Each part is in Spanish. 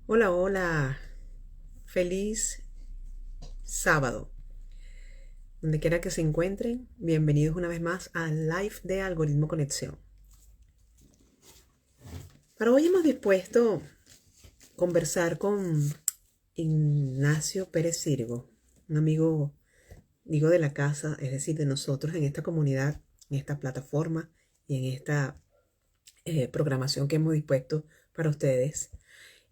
Hola, hola. Feliz sábado. Donde quiera que se encuentren, bienvenidos una vez más al live de Algoritmo Conexión. Para hoy hemos dispuesto conversar con Ignacio Pérez Sirgo, un amigo, digo, de la casa, es decir, de nosotros en esta comunidad, en esta plataforma y en esta programación que hemos dispuesto para ustedes.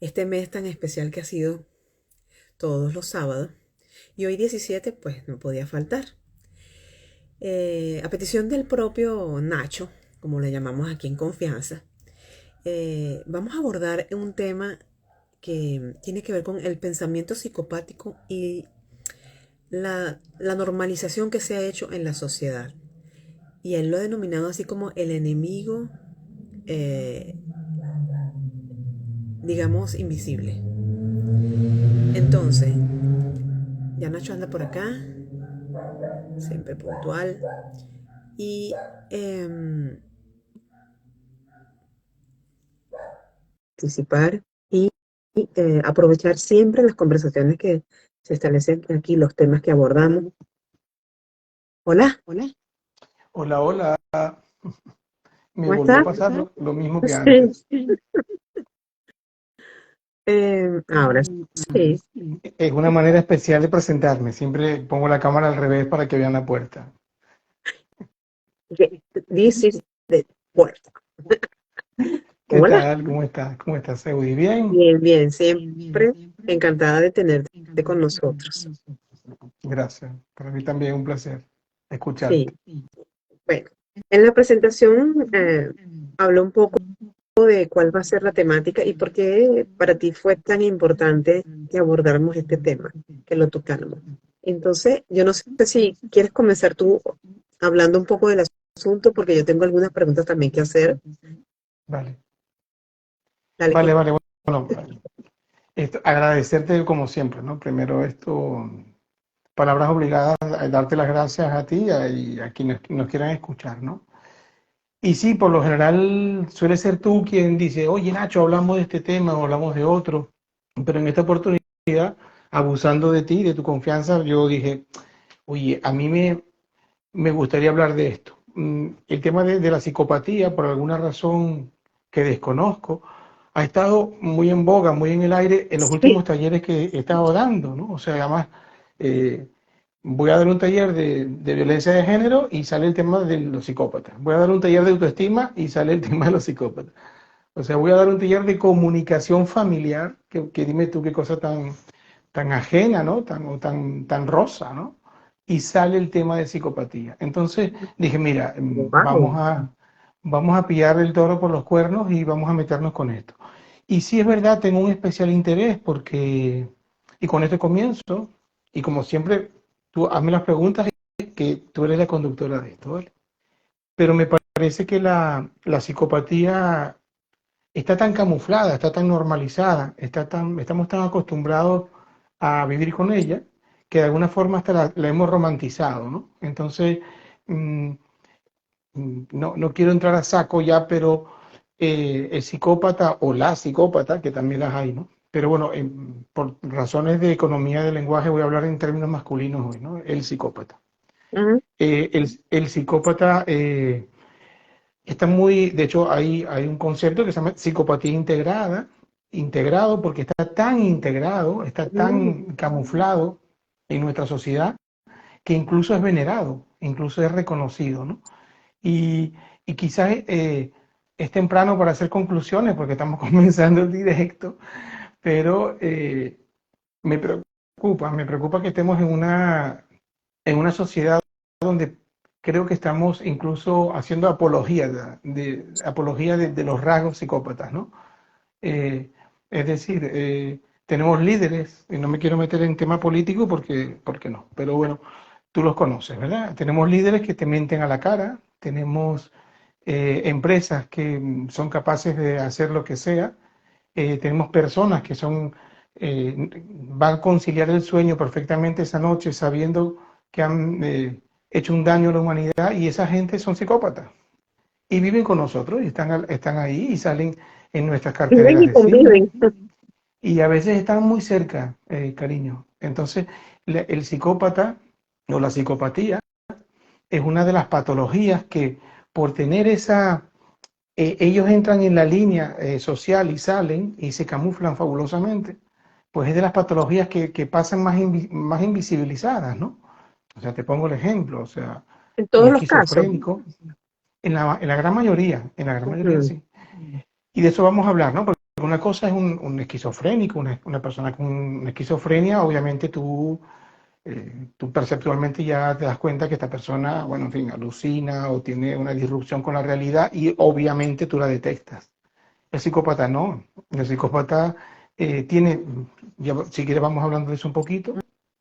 Este mes tan especial que ha sido todos los sábados. Y hoy 17, pues no podía faltar. A petición del propio Nacho, como le llamamos aquí en confianza, vamos a abordar un tema que tiene que ver con el pensamiento psicopático y la normalización que se ha hecho en la sociedad. Y él lo ha denominado así como el enemigo, eh, digamos, invisible. Entonces, ya Nacho anda por acá, siempre puntual. Y participar y aprovechar siempre las conversaciones que se establecen aquí, los temas que abordamos. Hola, Hola, hola. Me ¿cómo volvió a estás? pasar lo mismo que Sí. antes. Ahora sí. Es una manera especial de presentarme. Siempre pongo la cámara al revés para que vean la puerta. This is the puerta. ¿Qué Hola. tal? ¿Cómo estás? ¿Cómo estás, Seudi? ¿Bien? Bien, bien, siempre encantada de tenerte con nosotros. Gracias. Para mí también es un placer Sí, escucharte. bueno, en la presentación habló un poco de cuál va a ser la temática y por qué para ti fue tan importante que abordáramos este tema, que lo tocáramos. Entonces, yo no sé si quieres comenzar tú hablando un poco del asunto, porque yo tengo algunas preguntas también que hacer. Vale. Dale. Vale, vale. Bueno, agradecerte como siempre, ¿no? Primero esto, palabras obligadas a darte las gracias a ti y a quienes nos quieran escuchar, ¿no? Y sí, por lo general suele ser tú quien dice, oye Nacho, hablamos de este tema o hablamos de otro, pero en esta oportunidad, abusando de ti, de tu confianza, yo dije, oye, me gustaría hablar de esto. El tema de la psicopatía, por alguna razón que desconozco, ha estado muy en boga, muy en el aire en los últimos Sí. talleres que he estado dando, ¿no? O sea, además, eh, voy a dar un taller de violencia de género y sale el tema de los psicópatas. Voy a dar un taller de autoestima y sale el tema de los psicópatas. O sea, voy a dar un taller de comunicación familiar, que dime tú qué cosa tan ajena, ¿no? Tan rosa, ¿no? Y sale el tema de psicopatía. Entonces dije, mira, Wow. vamos a pillar el toro por los cuernos y vamos a meternos con esto. Y sí es verdad, tengo un especial interés porque, y con esto comienzo, y como siempre, tú hazme las preguntas que tú eres la conductora de esto, ¿vale? Pero me parece que la psicopatía está tan camuflada, está tan normalizada, estamos tan acostumbrados a vivir con ella, que de alguna forma hasta la hemos romantizado, ¿no? Entonces, mm, no quiero entrar a saco ya, pero el psicópata o la psicópata, que también las hay, ¿no? Pero bueno, por razones de economía del lenguaje voy a hablar en términos masculinos hoy, ¿no? El psicópata. Ujú. El psicópata está muy, de hecho, hay un concepto que se llama psicopatía integrada, integrado porque está tan integrado, está Mm. tan camuflado en nuestra sociedad que incluso es venerado, incluso es reconocido, ¿no? Y, y quizás es temprano para hacer conclusiones porque estamos comenzando el directo, pero me me preocupa que estemos en una sociedad donde creo que estamos incluso haciendo apología de los rasgos psicópatas, ¿no? Eh, es decir, tenemos líderes, y no me quiero meter en tema político porque no, pero bueno, tú los conoces, ¿verdad? Tenemos líderes que te mienten a la cara, tenemos empresas que son capaces de hacer lo que sea, tenemos personas que van a conciliar el sueño perfectamente esa noche sabiendo que han hecho un daño a la humanidad y esa gente son psicópatas y viven con nosotros y están ahí y salen en nuestras Viven carteleras y de cine conviven. y a veces están muy cerca, cariño. Entonces, el psicópata o la psicopatía es una de las patologías que por tener esa, ellos entran en la línea social y salen y se camuflan fabulosamente, pues es de las patologías que pasan más invisibilizadas, ¿no? O sea, te pongo el ejemplo, o sea, En un todos los casos. esquizofrénico, en la gran mayoría Ujú, sí. Y de eso vamos a hablar, ¿no? Porque una cosa es un esquizofrénico, una persona con una esquizofrenia, obviamente tú perceptualmente ya te das cuenta que esta persona, bueno, en fin, alucina o tiene una disrupción con la realidad y obviamente tú la detectas. El psicópata no. El psicópata tiene, ya, si quieres vamos hablando de eso un poquito,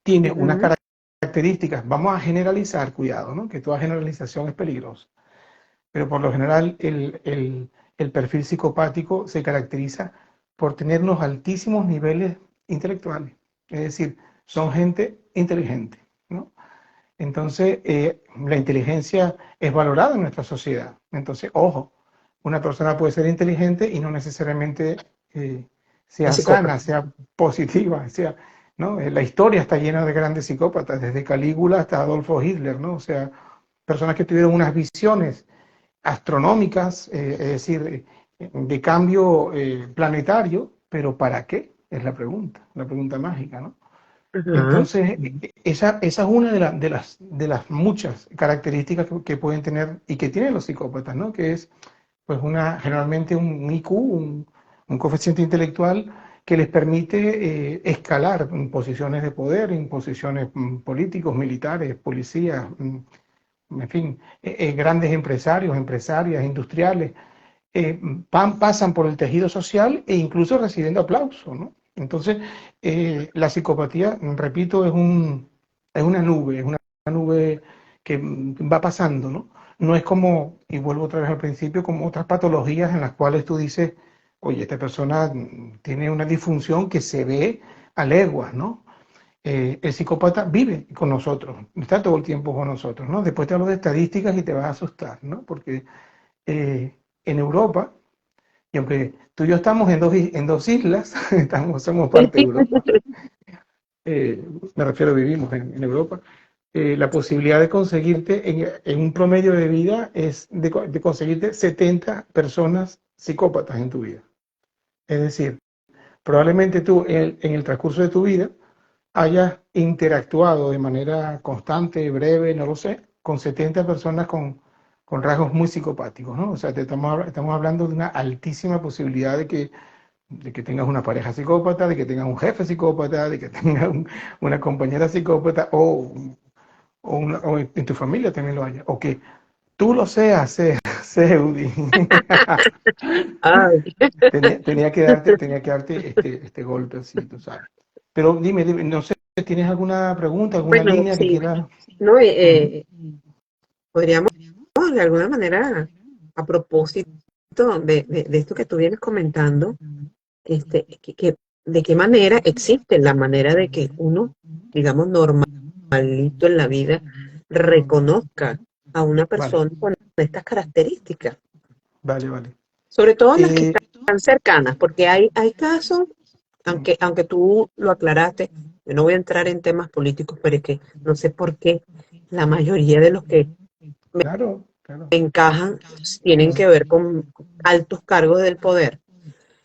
tiene unas ujú, características, vamos a generalizar, cuidado, ¿no? Que toda generalización es peligrosa, pero por lo general el perfil psicopático se caracteriza por tener unos altísimos niveles intelectuales, es decir, son gente inteligente, ¿no? Entonces, la inteligencia es valorada en nuestra sociedad. Entonces, ojo, una persona puede ser inteligente y no necesariamente eh, es sea psicópata. sana, sea positiva, sea, ¿no? La historia está llena de grandes psicópatas, desde Calígula hasta Adolfo Hitler, ¿no? O sea, personas que tuvieron unas visiones astronómicas, es decir, de cambio planetario, pero ¿para qué? Es la pregunta mágica, ¿no? Ajá, Entonces, esa es una de las muchas características que pueden tener y que tienen los psicópatas, ¿no? Que es, pues, generalmente un IQ, un coeficiente intelectual que les permite escalar en posiciones de poder, en posiciones políticos, militares, policías, en fin, grandes empresarios, empresarias, industriales, pasan por el tejido social e incluso recibiendo aplauso, ¿no? Entonces, la psicopatía, repito, es una nube que va pasando, ¿no? No es como, y vuelvo otra vez al principio, como otras patologías en las cuales tú dices, oye, esta persona tiene una disfunción que se ve a leguas, ¿no? El psicópata vive con nosotros, está todo el tiempo con nosotros, ¿no? Después te hablo de estadísticas y te vas a asustar, ¿no? Porque en Europa, y aunque tú y yo estamos en dos islas, somos parte de Europa, me refiero, vivimos en Europa, la posibilidad de conseguirte en un promedio de vida es de conseguirte 70 personas psicópatas en tu vida. Es decir, probablemente tú en el transcurso de tu vida hayas interactuado de manera constante, breve, no lo sé, con 70 personas con rasgos muy psicopáticos, ¿no? O sea, estamos hablando de una altísima posibilidad de que tengas una pareja psicópata, de que tengas un jefe psicópata, de que tengas una compañera psicópata o en tu familia también lo haya, o que tú lo seas, Seudi. ay. Tenía que darte este golpe así, tú sabes. Pero dime, no sé, ¿tienes alguna pregunta, alguna Bueno, línea que sí, quieras? no, Ujú. podríamos de alguna manera, a propósito de esto que tú vienes comentando, de qué manera existe la manera de que uno, digamos, normalito en la vida, reconozca a una Vale, persona con estas características, vale, vale. sobre todo las que Eh, están cercanas, porque hay casos, aunque tú lo aclaraste, yo no voy a entrar en temas políticos, pero es que no sé por qué la mayoría de los que claro, claro. encajan tienen que ver con altos cargos del poder,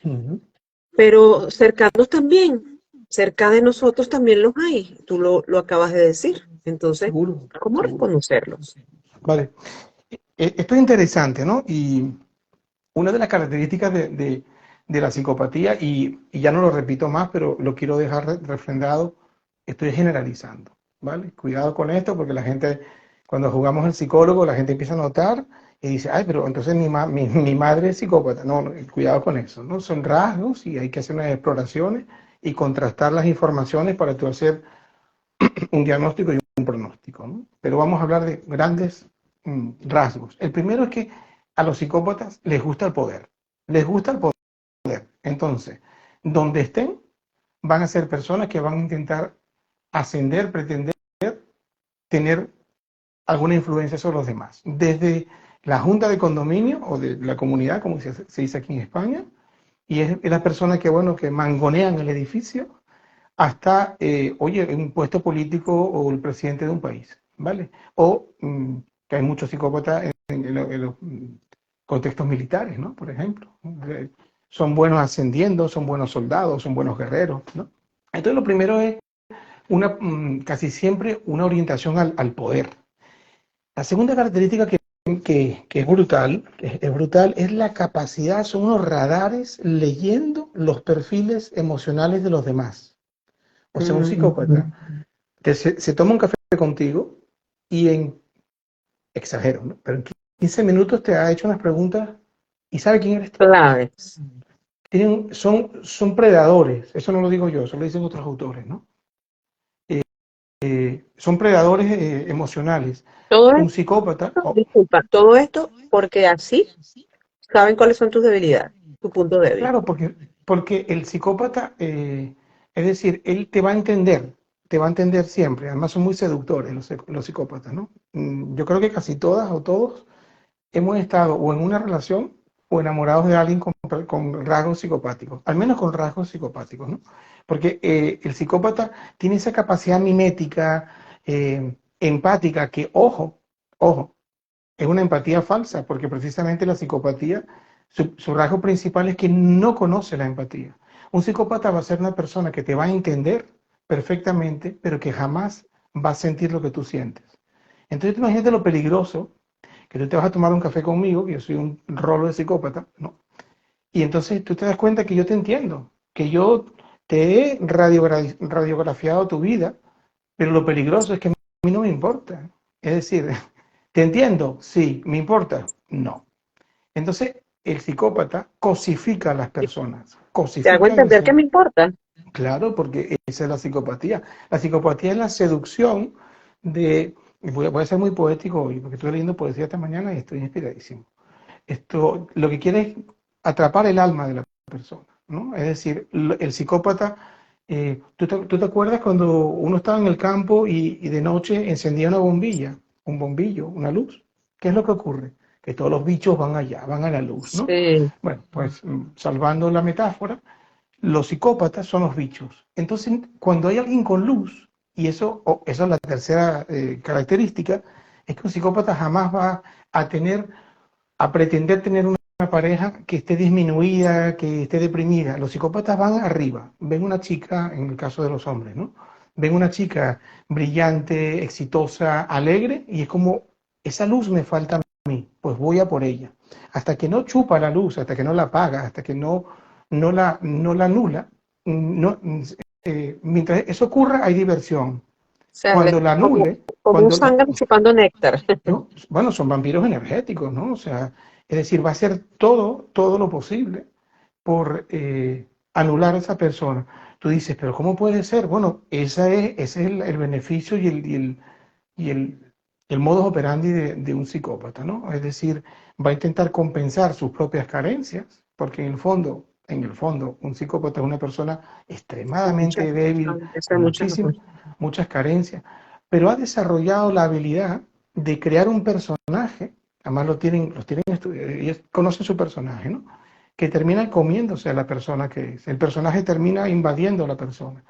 Ujú. pero cercanos también, cerca de nosotros también los hay, tú lo acabas de decir. Entonces, Seguro, ¿cómo seguro. reconocerlos? Vale. Esto es interesante, ¿no? Y una de las características de la psicopatía, y ya no lo repito más, pero lo quiero dejar refrendado, estoy generalizando, ¿vale? Cuidado con esto, porque la gente, cuando jugamos al psicólogo, la gente empieza a notar y dice, ay, pero entonces mi madre es psicópata. No, no, cuidado con eso, ¿no? Son rasgos y hay que hacer unas exploraciones y contrastar las informaciones para tú hacer un diagnóstico y un pronóstico, ¿no? Pero vamos a hablar de grandes rasgos. El primero es que a los psicópatas les gusta el poder. Les gusta el poder. Entonces, donde estén, van a ser personas que van a intentar ascender, pretender tener alguna influencia sobre los demás. Desde la junta de condominio o de la comunidad, como se dice aquí en España, Y es la persona que, bueno, que mangonean el edificio hasta, oye, un puesto político o el presidente de un país, ¿vale? O que hay muchos psicópatas en los contextos militares, ¿no? Por ejemplo, son buenos ascendiendo, son buenos soldados, son buenos guerreros, ¿no? Entonces lo primero es casi siempre una orientación al poder. La segunda característica que es brutal, es la capacidad, son unos radares leyendo los perfiles emocionales de los demás. O sea, un Ujú. psicópata se toma un café contigo y exagero, ¿no? Pero en 15 minutos te ha hecho unas preguntas y sabe quién eres tú. Claves. Son predadores, eso no lo digo yo, eso lo dicen otros autores, ¿no? Son predadores emocionales. Todo Un esto, psicópata, disculpa, todo esto porque así saben cuáles son tus debilidades, tu punto débil. claro, porque el psicópata, es decir, él te va a entender siempre. Además son muy seductores los psicópatas, ¿no? Yo creo que casi todas o todos hemos estado o en una relación o enamorados de alguien con rasgos psicopáticos, al menos con rasgos psicopáticos, ¿no? Porque el psicópata tiene esa capacidad mimética, empática, que, ojo, es una empatía falsa, porque precisamente la psicopatía, su rasgo principal es que no conoce la empatía. Un psicópata va a ser una persona que te va a entender perfectamente, pero que jamás va a sentir lo que tú sientes. Entonces, imagínate lo peligroso que tú te vas a tomar un café conmigo, que yo soy un rolo de psicópata, ¿no? Y entonces tú te das cuenta que yo te entiendo, que yo te he radiografiado tu vida, pero lo peligroso es que a mí no me importa. Es decir, ¿te entiendo? Sí. ¿Me importa? No. Entonces, el psicópata cosifica a las Y personas, te hago cosifica la entender que me importa. claro, porque esa es la psicopatía. La psicopatía es la seducción de, y voy a ser muy poético hoy, porque estoy leyendo poesía esta mañana y estoy inspiradísimo. Esto, lo que quiere es atrapar el alma de la persona, ¿no? Es decir, el psicópata, ¿tú te acuerdas cuando uno estaba en el campo y de noche encendía una bombilla, un bombillo, una luz? ¿Qué es lo que ocurre? Que todos los bichos van allá, van a la luz, ¿no? Sí, Bueno, pues salvando la metáfora, los psicópatas son los bichos. Entonces, cuando hay alguien con luz, y eso es la tercera característica, es que un psicópata jamás va a a pretender tener una pareja que esté disminuida, que esté deprimida. Los psicópatas van arriba, ven una chica, en el caso de los hombres, ¿no? Ven una chica brillante, exitosa, alegre, y es como, esa luz me falta a mí, pues voy a por ella. Hasta que no chupa la luz, hasta que no la apaga, hasta que no la anula, no, mientras eso ocurra hay diversión. o sea, Cuando la como, anule, como un zángano chupando néctar. ¿no? Bueno, son vampiros energéticos, ¿no? O sea, es decir, va a hacer todo lo posible por anular a esa persona. Tú dices, pero ¿cómo puede ser? Bueno, ese es el beneficio y el modus operandi de un psicópata, ¿no? Es decir, va a intentar compensar sus propias carencias, porque en el fondo, un psicópata es una persona Muchas, extremadamente débil, con muchas cosas. muchas carencias, pero ha desarrollado la habilidad de crear un personaje, además los tienen estudiados, ellos conocen su personaje, ¿no? Que termina comiéndose a la persona que es. El personaje termina invadiendo a la persona.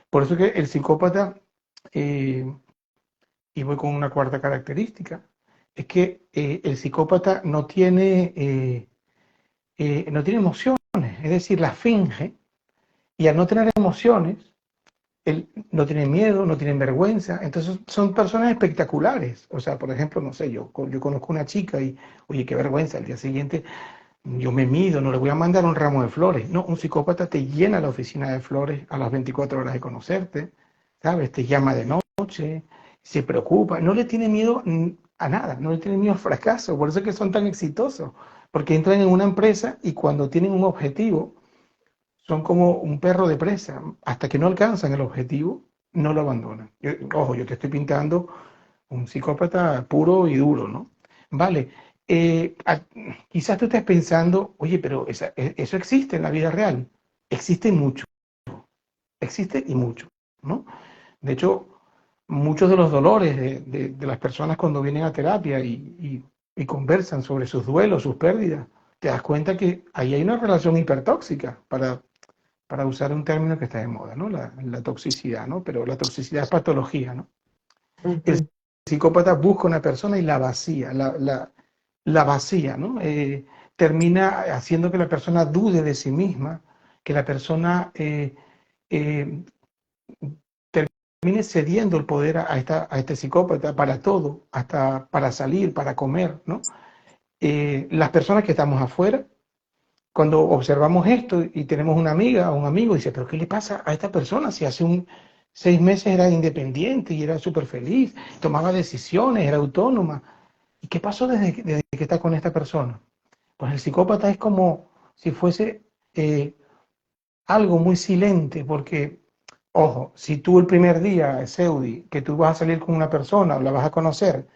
Por eso que el psicópata, eh, y voy con una cuarta característica, es que el psicópata no tiene emociones, es decir, las finge, y al no tener emociones, él no tiene miedo, no tiene vergüenza, entonces son personas espectaculares. O sea, por ejemplo, no sé, yo conozco una chica y, oye, qué vergüenza, al día siguiente yo me mido, no le voy a mandar un ramo de flores. No, un psicópata te llena la oficina de flores a las 24 horas de conocerte, ¿sabes? Te llama de noche, se preocupa, no le tiene miedo a nada, no le tiene miedo al fracaso, por eso es que son tan exitosos, porque entran en una empresa y cuando tienen un objetivo, son como un perro de presa, hasta que no alcanzan el objetivo, no lo abandonan. Ojo, yo te estoy pintando un psicópata puro y duro, ¿no? Vale, quizás tú estés pensando, oye, pero eso existe en la vida real. Existe mucho, existe y mucho, ¿no? De hecho, muchos de los dolores de las personas cuando vienen a terapia y conversan sobre sus duelos, sus pérdidas, te das cuenta que ahí hay una relación hipertóxica, para usar un término que está de moda, ¿no? La toxicidad, ¿no? Pero la toxicidad es patología, ¿no? El Ujú. psicópata busca una persona y la vacía, la vacía, ¿no? Termina haciendo que la persona dude de sí misma, que la persona eh, termine cediendo el poder a este psicópata para todo, hasta para salir, para comer, ¿no? Las personas que estamos afuera, cuando observamos esto y tenemos una amiga o un amigo, dice, pero ¿qué le pasa a esta persona si hace 6 meses era independiente y era súper feliz, tomaba decisiones, era autónoma? ¿Y qué pasó desde que está con esta persona? Pues el psicópata es como si fuese algo muy silente, porque, ojo, si tú el primer día, Seudi, que tú vas a salir con una persona o la vas a conocer,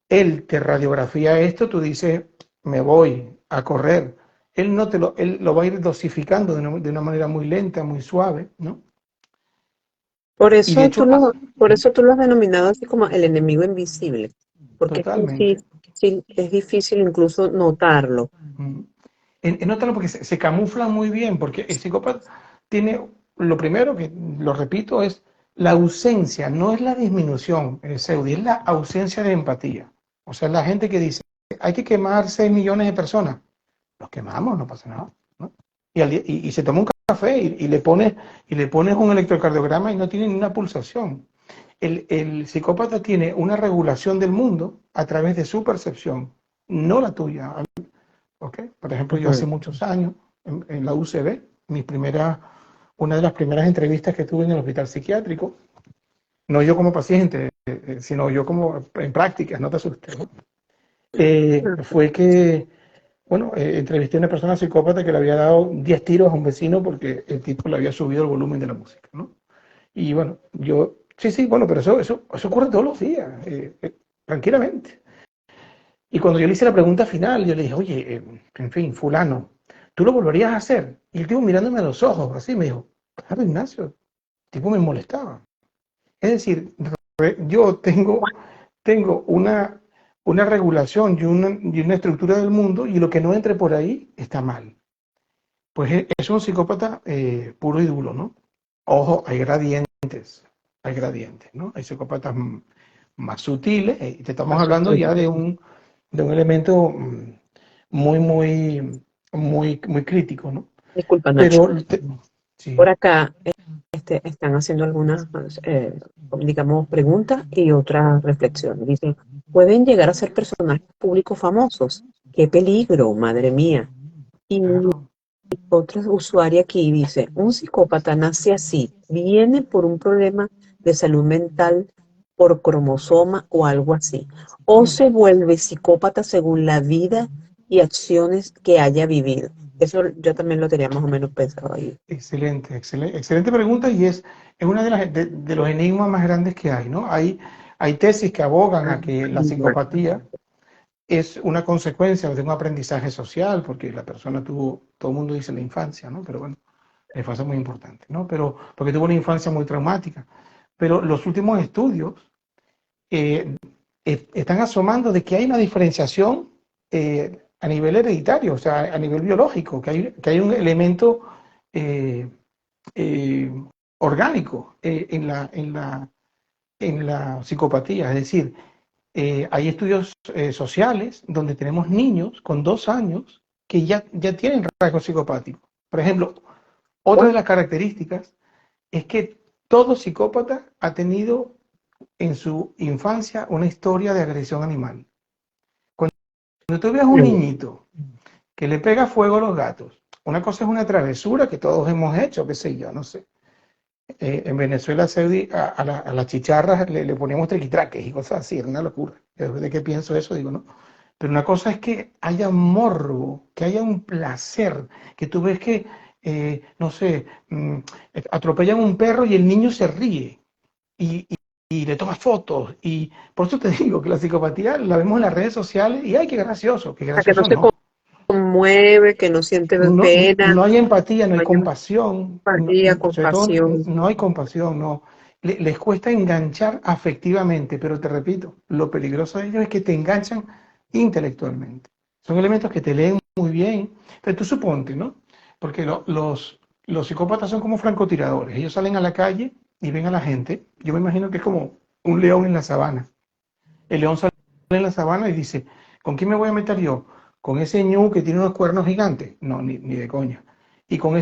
él te radiografía esto, tú dices, me voy a correr. Él no te lo, él lo va a ir dosificando de una manera muy lenta, muy suave, ¿no? Por Y de eso hecho, por eso tú lo has denominado así como el enemigo invisible, porque totalmente. es difícil incluso notarlo. Mm. Nótalo porque se camufla muy bien, porque el psicópata tiene, lo primero que, lo repito, es la ausencia, no es la disminución, Seudi, es la ausencia de empatía. O sea, la gente que dice, hay que quemar 6 millones de personas, los quemamos, no pasa nada, ¿no? Y se toma un café y le pones un electrocardiograma y no tiene ni una pulsación. El psicópata tiene una regulación del mundo a través de su percepción, no la tuya. ¿Okay? Por ejemplo, yo hace Ujú. muchos años en la UCB, una de las primeras entrevistas que tuve en el hospital psiquiátrico, no yo como paciente, sino yo como en prácticas, no te asustes, ¿no? Fue que, bueno, entrevisté a una persona psicópata que le había dado 10 tiros a un vecino porque el tipo le había subido el volumen de la música, ¿no? Y bueno, sí, sí, bueno, pero eso ocurre todos los días, tranquilamente. Y cuando yo le hice la pregunta final, yo le dije, oye, en fin, fulano, ¿tú lo volverías a hacer? Y el tipo mirándome a los ojos, así, me dijo, claro, Ignacio, el tipo me molestaba. Es decir, yo tengo una regulación y una estructura del mundo y lo que no entre por ahí está mal. Pues es un psicópata puro y duro, ¿no? Ojo, hay gradientes, ¿no? Hay psicópatas más sutiles, y te estamos Por hablando ya supuesto. de un elemento muy, muy, muy, muy crítico, ¿no? Disculpa, Nacho. Pero, Por sí, acá están haciendo algunas, digamos, preguntas y otras reflexiones. Dicen, ¿pueden llegar a ser personajes públicos famosos? ¡Qué peligro, madre mía! Y claro. otra usuaria aquí dice, un psicópata nace así, viene por un problema de salud mental por cromosoma o algo así, o Bueno, se vuelve psicópata según la vida y acciones que haya vivido. Eso yo también lo tenía más o menos pensado ahí. excelente, excelente, excelente pregunta y es una de los enigmas más grandes que hay, ¿no? Hay tesis que abogan a que la psicopatía es una consecuencia de un aprendizaje social, porque la persona todo el mundo dice la infancia, ¿no? Pero bueno, la infancia es muy importante, ¿no? Pero porque tuvo una infancia muy traumática. Pero los últimos estudios eh, están asomando de que hay una diferenciación a nivel hereditario, o sea, a nivel biológico, que hay un elemento eh, eh, orgánico en la psicopatía. Es decir, hay estudios sociales donde tenemos niños con 2 años que ya tienen rasgos psicopáticos. Por ejemplo, otra de las características es que todo psicópata ha tenido en su infancia una historia de agresión animal. Cuando tú ves a un niñito que le pega fuego a los gatos, una cosa es una travesura que todos hemos hecho, qué sé yo, no sé. En Venezuela a las chicharras le poníamos triquitraques y cosas así, era una locura. Después de que pienso eso, digo, no. Pero una cosa es que haya morbo, que haya un placer, que tú ves que, no sé, atropellan un perro y el niño se ríe y, y- y le toma fotos. Y por eso te digo que la psicopatía la vemos en las redes sociales y ¡ay, qué Sea, que no gracioso se no! conmueve, que no siente No, pena, no hay empatía, no no hay hay compasión, empatía, sobre todo compasión. no hay compasión, no. Les cuesta enganchar afectivamente, pero te repito, lo peligroso de ellos es que te enganchan intelectualmente. Son elementos que te leen muy bien. Entonces tú suponte, ¿no? Porque los psicópatas son como francotiradores. Ellos salen a la calle y ven a la gente. Yo me imagino que es como un león en la sabana. El león sale en la sabana y dice, ¿con quién me voy a meter yo? ¿Con ese ñu que tiene unos cuernos gigantes? No, ni de coña. ¿Y con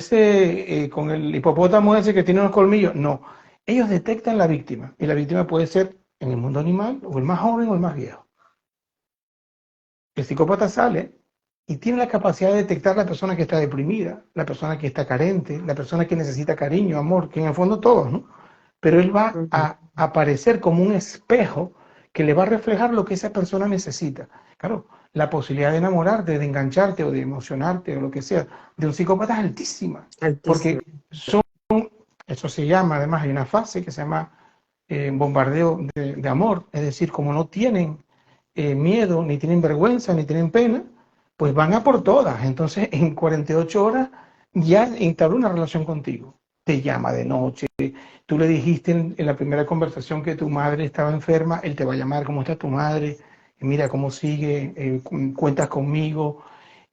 con el hipopótamo ese que tiene unos colmillos? No. Ellos detectan la víctima. Y la víctima puede ser en el mundo animal, o el más joven o el más viejo. El psicópata sale y tiene la capacidad de detectar la persona que está deprimida, la persona que está carente, la persona que necesita cariño, amor, que en el fondo todos, ¿no? Pero él va Ujú. a aparecer como un espejo que le va a reflejar lo que esa persona necesita. Claro, la posibilidad de enamorarte, de engancharte o de emocionarte o lo que sea de un psicópata es altísima, Altísimo. porque eso se llama, además hay una fase que se llama bombardeo de amor, es decir, como no tienen miedo, ni tienen vergüenza, ni tienen pena, pues van a por todas. Entonces, en 48 horas ya entabló una relación contigo. Te llama de noche, tú le dijiste en la primera conversación que tu madre estaba enferma, él te va a llamar, ¿cómo está tu madre? Mira cómo sigue, cuentas conmigo.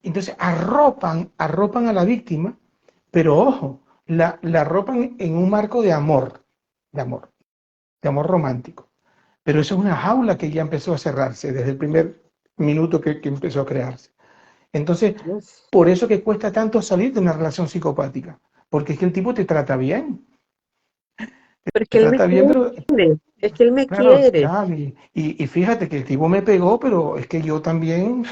Entonces, arropan a la víctima, pero ojo, la arropan en un marco de amor, de amor romántico. Pero eso es una jaula que ya empezó a cerrarse desde el primer minuto que empezó a crearse. Entonces, Uf. por eso que cuesta tanto salir de una relación psicopática, porque es que el tipo Pero es que te él me trata bien, pero quiere, es que él me claro, quiere. tal, y fíjate que el tipo me pegó, pero es que yo también,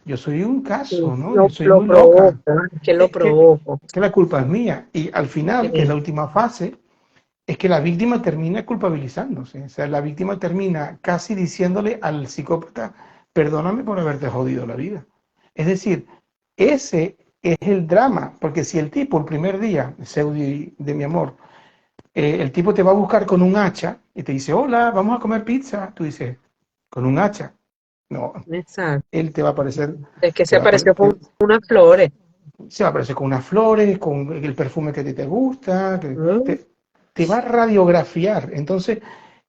yo soy un Sí, caso, ¿no? Yo soy lo muy loca. provoco, es que lo Es que, provoco. es que la culpa es mía. Y al final, que es la Sí, última fase, es que la víctima termina culpabilizándose. O sea, la víctima termina casi diciéndole al psicópata, perdóname por haberte jodido la vida. Es decir, ese es el drama, porque si el tipo el primer día, Seudi de mi amor, el tipo te va a buscar con un hacha y te dice, hola, vamos a comer pizza, tú dices, con un hacha. No, exacto. él te va a aparecer, Es que te se va a, apareció con te- unas flores. se va a aparecer con unas flores, con el perfume que a ti te gusta, ¿No? te va a radiografiar. Entonces,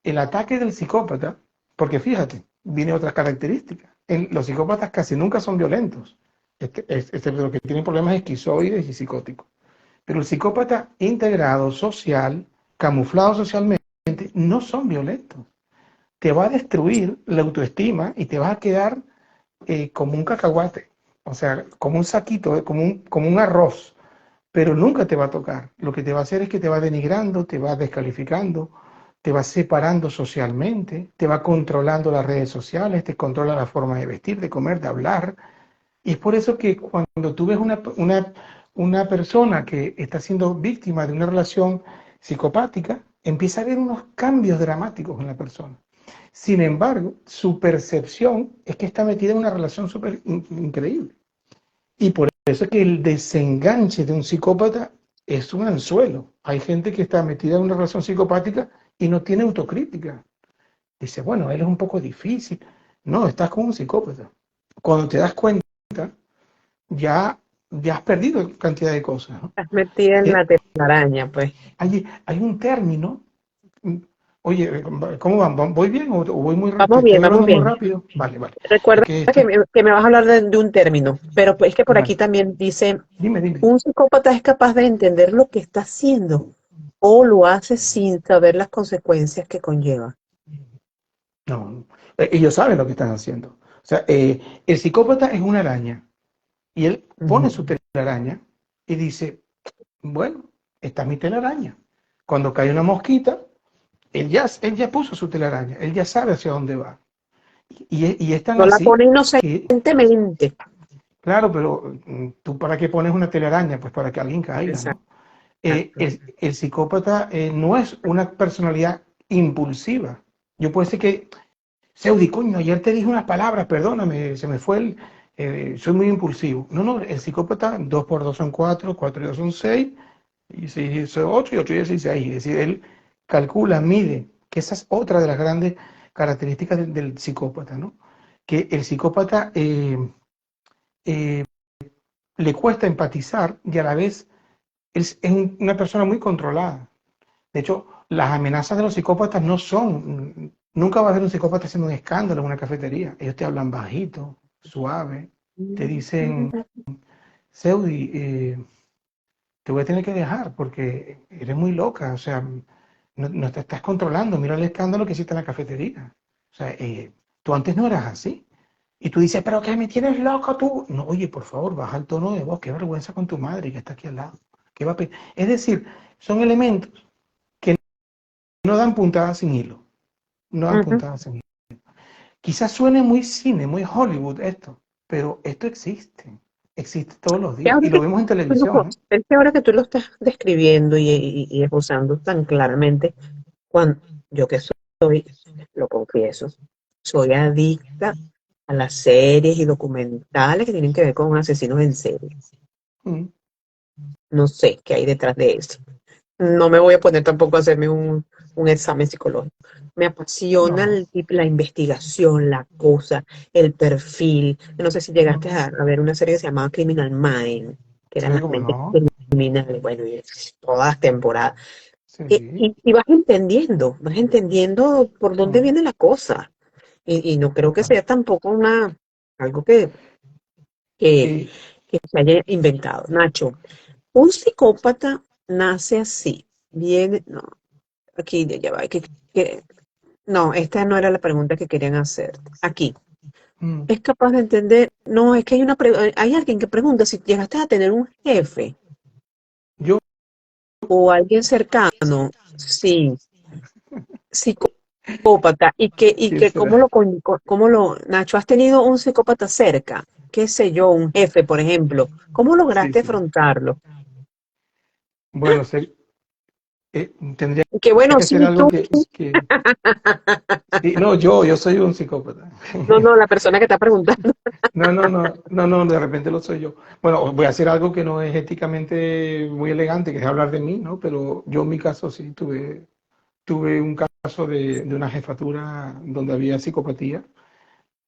el ataque del psicópata, porque fíjate, viene otra característica. Los psicópatas casi nunca son violentos, excepto los que tienen problemas esquizoides y psicóticos. Pero el psicópata integrado, social, camuflado socialmente, no son violentos. Te va a destruir la autoestima y te vas a quedar como un cacahuate, o sea, como un saquito, como un arroz, pero nunca te va a tocar. Lo que te va a hacer es que te va denigrando, te va descalificando, te va separando socialmente, te va controlando las redes sociales, te controla la forma de vestir, de comer, de hablar. Y es por eso que cuando tú ves una persona que está siendo víctima de una relación psicopática, empieza a haber unos cambios dramáticos en la persona. Sin embargo, su percepción es que está metida en una relación súper increíble. Y por eso es que el desenganche de un psicópata es un anzuelo. Hay gente que está metida en una relación psicopática y no tiene autocrítica. Dice, bueno, él es un poco difícil. No, estás con un psicópata. Cuando te das cuenta, ya, ya has perdido cantidad de cosas, ¿no? Estás metida en la telaraña, pues. Hay un término. Oye, ¿cómo van? ¿Voy bien o voy muy rápido? Vamos ¿Estoy bien, vamos hablando muy bien. rápido? Vale, vale. Es Recuerda que esto, que me vas a hablar de un término, pero pues es que por aquí vale, también dice, dime. un psicópata es capaz de entender lo que está haciendo o lo hace sin saber las consecuencias que conlleva. No, ellos saben lo que están haciendo. O sea, el psicópata es una araña y él pone Ujú. su telaraña y dice, bueno, esta es mi telaraña. Cuando cae una mosquita, él ya puso su telaraña, él ya sabe hacia dónde va. Y es tan No la así pone que, inocentemente. claro, pero tú para qué pones una telaraña, pues para que alguien caiga, ¿no? Exacto. El psicópata no es una personalidad impulsiva. Yo puedo decir que Seudi, coño, ayer te dije unas palabras, perdóname, se me fue soy muy impulsivo. No, el psicópata, 2 por 2 son 4, 4 y 2 son 6, y 6 son 8 y 8 y 10 son 16. Es decir, él calcula, mide, que esa es otra de las grandes características del psicópata, ¿no? Que el psicópata eh, le cuesta empatizar y a la vez una persona muy controlada. De hecho, las amenazas de los psicópatas no son, nunca va a haber un psicópata haciendo un escándalo en una cafetería. Ellos te hablan bajito, suave, te dicen, Seudi, te voy a tener que dejar porque eres muy loca, o sea, no te estás controlando, mira el escándalo que hiciste en la cafetería. O sea, tú antes no eras así. Y tú dices, pero que me tienes loco tú. No, oye, por favor, baja el tono de voz, qué vergüenza con tu madre que está aquí al lado. Es decir, son elementos que no dan puntadas sin hilo, no dan Ujú. puntadas sin hilo. Quizás suene muy cine, muy Hollywood esto, pero esto existe, existe todos los Y días ahora y lo que vemos en tú televisión, ¿eh? es que ahora que tú lo estás describiendo y esbozando tan claramente, cuando yo que soy, lo confieso, soy adicta a las series y documentales que tienen que ver con asesinos en serie. Mm, No sé qué hay detrás de eso. No me voy a poner tampoco a hacerme un examen psicológico. Me apasiona no, la investigación, la cosa, el perfil. No sé si llegaste a ver una serie que se llamaba Criminal Mind, que eran sí, las cómo mentes no, criminales, bueno, y todas las temporadas. sí, Y vas entendiendo por dónde mm, viene la cosa. Y no creo que claro. sea tampoco algo que, Y que se haya inventado. Nacho, un psicópata nace así. Viene, no, aquí ya va, que- no, esta no era la pregunta que querían hacer. Aquí, mm, ¿es capaz de entender? No, es que hay alguien que pregunta si llegaste a tener un jefe yo, o alguien cercano. Sí, psicópata. ¿quién ¿Cómo será? Nacho, has tenido un psicópata cerca? ¿Qué sé yo, un jefe, por ejemplo? ¿Cómo Sí, lograste sí. afrontarlo? Bueno, tendría Y que bueno, que ser sí, algo tú. que sí, no, yo soy un psicópata. No, no, la persona que está preguntando. No, de repente lo soy yo. Bueno, voy a hacer algo que no es éticamente muy elegante, que es hablar de mí, ¿no? Pero yo en mi caso sí tuve un caso de una jefatura donde había psicopatía,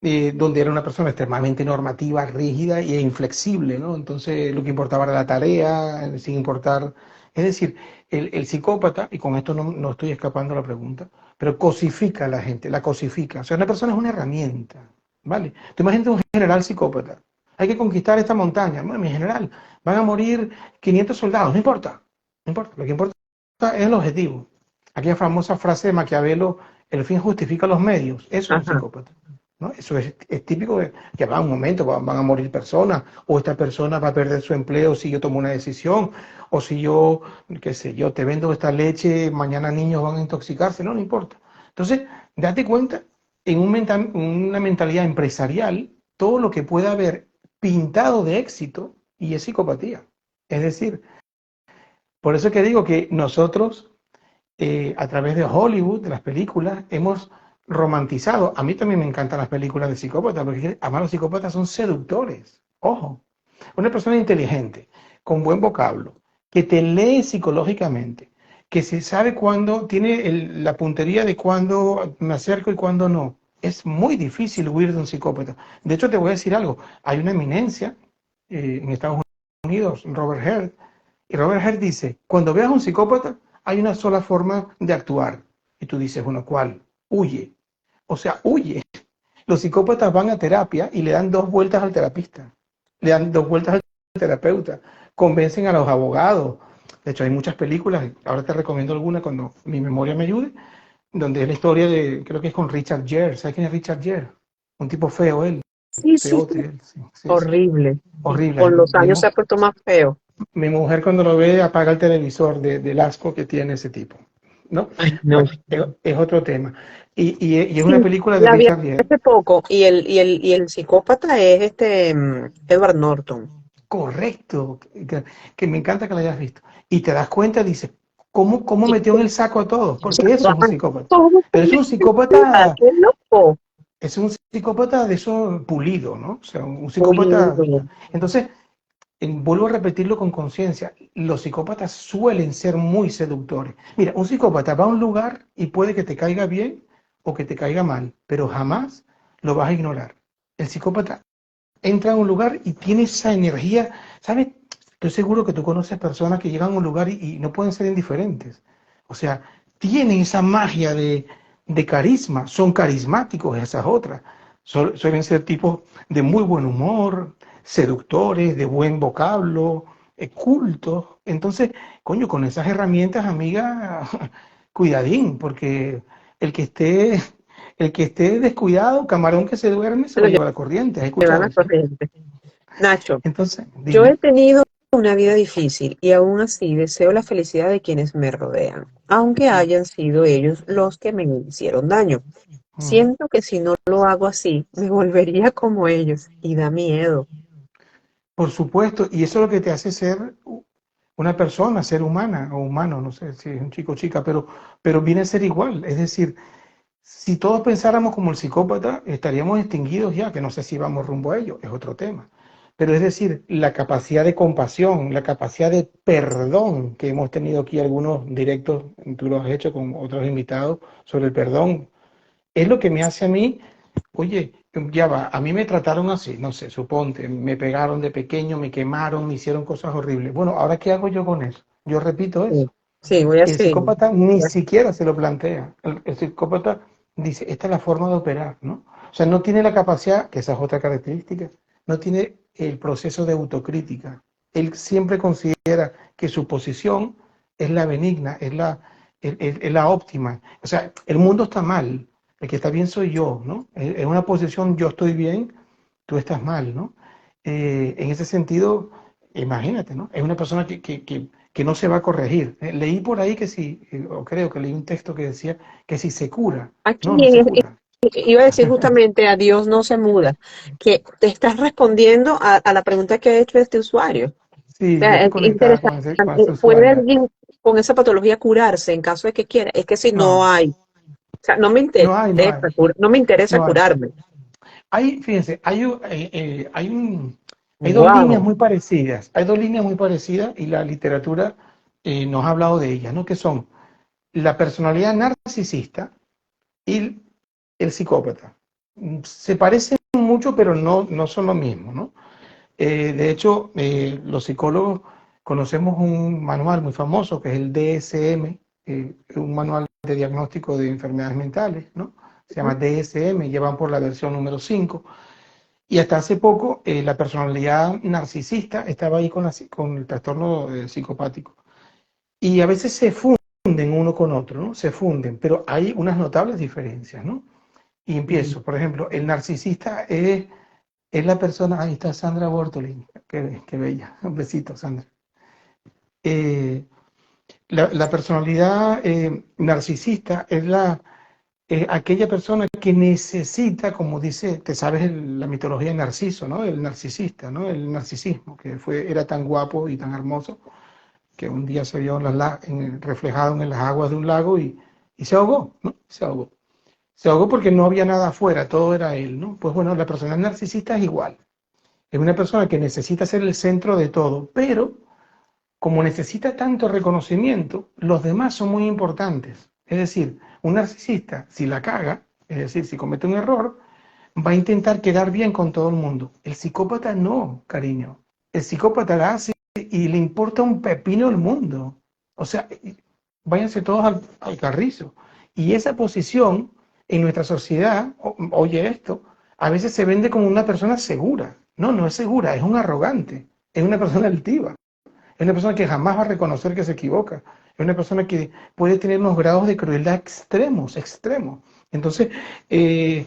donde era una persona extremadamente normativa, rígida e inflexible, ¿no? Entonces lo que importaba era la tarea, sin importar... Es decir, el psicópata, y con esto no estoy escapando a la pregunta, pero cosifica a la gente, la cosifica. O sea, una persona es una herramienta, ¿vale? Tú imagínate un general psicópata. Hay que conquistar esta montaña. Bueno, mi general, van a morir 500 soldados, no importa, no importa. Lo que importa es el objetivo. Aquella famosa frase de Maquiavelo, el fin justifica los medios. Eso es un Ajá. psicópata. ¿No? Eso es típico de que va un momento, van a morir personas, o esta persona va a perder su empleo si yo tomo una decisión, o si yo, qué sé yo, te vendo esta leche, mañana niños van a intoxicarse, no importa. Entonces, date cuenta, en una mentalidad empresarial, todo lo que pueda haber pintado de éxito y es psicopatía. Es decir, por eso es que digo que nosotros a través de Hollywood, de las películas, hemos romantizado. A mí también me encantan las películas de psicópatas, porque además los psicópatas son seductores. Ojo, una persona inteligente, con buen vocablo, que te lee psicológicamente, que se sabe cuándo, tiene la puntería de cuándo me acerco y cuándo no. Es muy difícil huir de un psicópata. De hecho, te voy a decir algo. Hay una eminencia en Estados Unidos, Robert Herd, y Robert Herd dice, cuando veas a un psicópata, hay una sola forma de actuar. Y tú dices, bueno, ¿cuál? Huye. O sea, huye. Los psicópatas van a terapia y le dan dos vueltas al terapista. Le dan dos vueltas al terapeuta. Convencen a los abogados. De hecho, hay muchas películas, ahora te recomiendo alguna cuando mi memoria me ayude, donde es la historia de, creo que es con Richard Gere. ¿Sabes quién es Richard Gere? Un tipo feo él, Sí, sí, sí. feote él. Sí, sí, sí. Horrible. Y Horrible. con los años se ha puesto más feo. Mi mujer cuando lo ve apaga el televisor del asco que tiene ese tipo, ¿no? Ay, no. Bueno, es otro tema. Y es una Sí, película de la vi Richard Gere. hace poco. Y el psicópata es Edward Norton. Correcto, que me encanta que la hayas visto. Y te das cuenta, dices, ¿cómo Y metió en el saco a todos? Porque eso es un psicópata. todo Pero es un felicidad, psicópata, qué loco. de eso pulido, ¿no? O sea, un psicópata. Pulido. Entonces, vuelvo a repetirlo con conciencia, los psicópatas suelen ser muy seductores. Mira, un psicópata va a un lugar y puede que te caiga bien o que te caiga mal, pero jamás lo vas a ignorar. El psicópata entra a un lugar y tiene esa energía, ¿sabes? Estoy seguro que tú conoces personas que llegan a un lugar y no pueden ser indiferentes. O sea, tienen esa magia de carisma, son carismáticos esas otras. Suelen ser tipos de muy buen humor, seductores, de buen vocablo, cultos. Entonces, coño, con esas herramientas, amiga, cuidadín, porque el que esté, el que esté descuidado, camarón que se duerme, se Se lo los lleva la corriente. ¿Has llevan escuchado a eso? corriente. Nacho, Entonces, yo he dime. tenido una vida difícil y aún así deseo la felicidad de quienes me rodean, aunque hayan sido ellos los que me hicieron daño. Mm. Siento que si no lo hago así, me volvería como ellos y da miedo. Por supuesto, y eso es lo que te hace ser una persona, ser humana o humano, no sé si es un chico o chica, pero viene a ser igual. Es decir, si todos pensáramos como el psicópata, estaríamos extinguidos ya, que no sé si vamos rumbo a ello, es otro tema. Pero es decir, la capacidad de compasión, la capacidad de perdón que hemos tenido aquí algunos directos, tú lo has hecho con otros invitados sobre el perdón, es lo que me hace a mí, oye, ya va, a mí me trataron así, no sé, suponte, me pegaron de pequeño, me quemaron, me hicieron cosas horribles. Bueno, ¿ahora qué hago yo con eso? Yo repito Sí, eso. sí, voy a Y el seguir. psicópata ni siquiera se lo plantea. El psicópata dice, esta es la forma de operar, ¿no? O sea, no tiene la capacidad, que esa es otra característica, no tiene el proceso de autocrítica. Él siempre considera que su posición es la benigna, es la óptima. O sea, el mundo está mal, el que está bien soy yo, ¿no? En una posición yo estoy bien, tú estás mal, ¿no? En ese sentido, imagínate, ¿no? Es una persona que no se va a corregir. Leí por ahí que si, o creo que leí un texto que decía que si se cura. Aquí No, no se cura. iba a decir justamente a Dios no se muda, que te estás respondiendo a la pregunta que ha hecho este usuario. O Sí, yo sea, estoy es conectada interesante. con esa ¿Puede usuaria. alguien con esa patología curarse en caso de que quiera? Es que si no No, hay, o sea, no me interesa, no hay, no hay, no me interesa no hay. curarme. Hay, fíjense, hay dos líneas Wow. muy parecidas. Hay dos líneas muy parecidas y la literatura nos ha hablado de ellas, ¿no? Que son la personalidad narcisista y el psicópata. Se parecen mucho, pero no son lo mismo, ¿no? De hecho, los psicólogos conocemos un manual muy famoso que es el DSM, un manual de diagnóstico de enfermedades mentales, ¿no? Se llama DSM, llevan por la versión número 5. Y hasta hace poco la personalidad narcisista estaba ahí con el trastorno psicopático. Y a veces se funden uno con otro, ¿no? Se funden, pero hay unas notables diferencias, ¿no? Y empiezo, por ejemplo, el narcisista es la persona, ahí está Sandra Bortoli, qué bella, un besito, Sandra. Eh, la personalidad narcisista es aquella persona que necesita, como dice, te sabes la mitología de Narciso, ¿no? El narcisista, ¿no? El narcisismo, que era tan guapo y tan hermoso que un día se vio reflejado en las aguas de un lago y se ahogó, ¿no? Se ahogó. Se ahogó porque no había nada afuera, todo era él, ¿no? Pues bueno, la persona narcisista es igual. Es una persona que necesita ser el centro de todo, pero como necesita tanto reconocimiento, los demás son muy importantes. Es decir, un narcisista, si la caga, es decir, si comete un error, va a intentar quedar bien con todo el mundo. El psicópata no, cariño. El psicópata la hace y le importa un pepino el mundo. O sea, váyanse todos al carrizo. Y esa posición en nuestra sociedad, oye esto, a veces se vende como una persona segura. No, no es segura, es un arrogante, es una persona altiva. Es una persona que jamás va a reconocer que se equivoca. Es una persona que puede tener unos grados de crueldad extremos, extremos. Entonces, eh,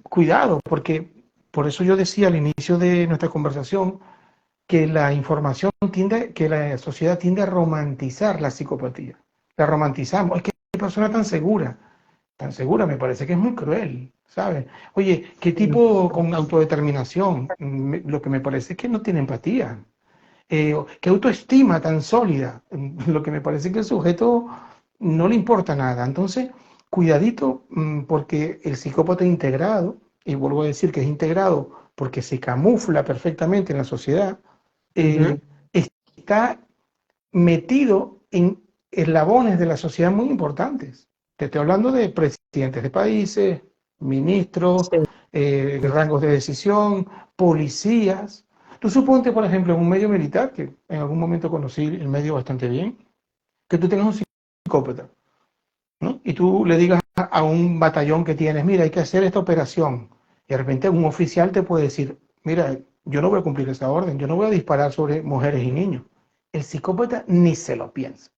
cuidado, porque por eso yo decía al inicio de nuestra conversación que la información que la sociedad tiende a romantizar la psicopatía. La romantizamos. Es que qué persona tan segura, me parece que es muy cruel, ¿sabes? Oye, qué tipo con autodeterminación. Lo que me parece es que no tiene empatía. Qué autoestima tan sólida. Lo que me parece que el sujeto no le importa nada. Entonces, cuidadito, porque el psicópata integrado, y vuelvo a decir que es integrado porque se camufla perfectamente en la sociedad, Ujú. eh, está metido en eslabones de la sociedad muy importantes. Te estoy hablando de presidentes de países, ministros, Sí. rangos de decisión, policías. Tú suponte, por ejemplo, en un medio militar, que en algún momento conocí el medio bastante bien, que tú tengas un psicópata, ¿no? Y tú le digas a un batallón que tienes, mira, hay que hacer esta operación. Y de repente un oficial te puede decir, mira, yo no voy a cumplir esa orden, yo no voy a disparar sobre mujeres y niños. El psicópata ni se lo piensa.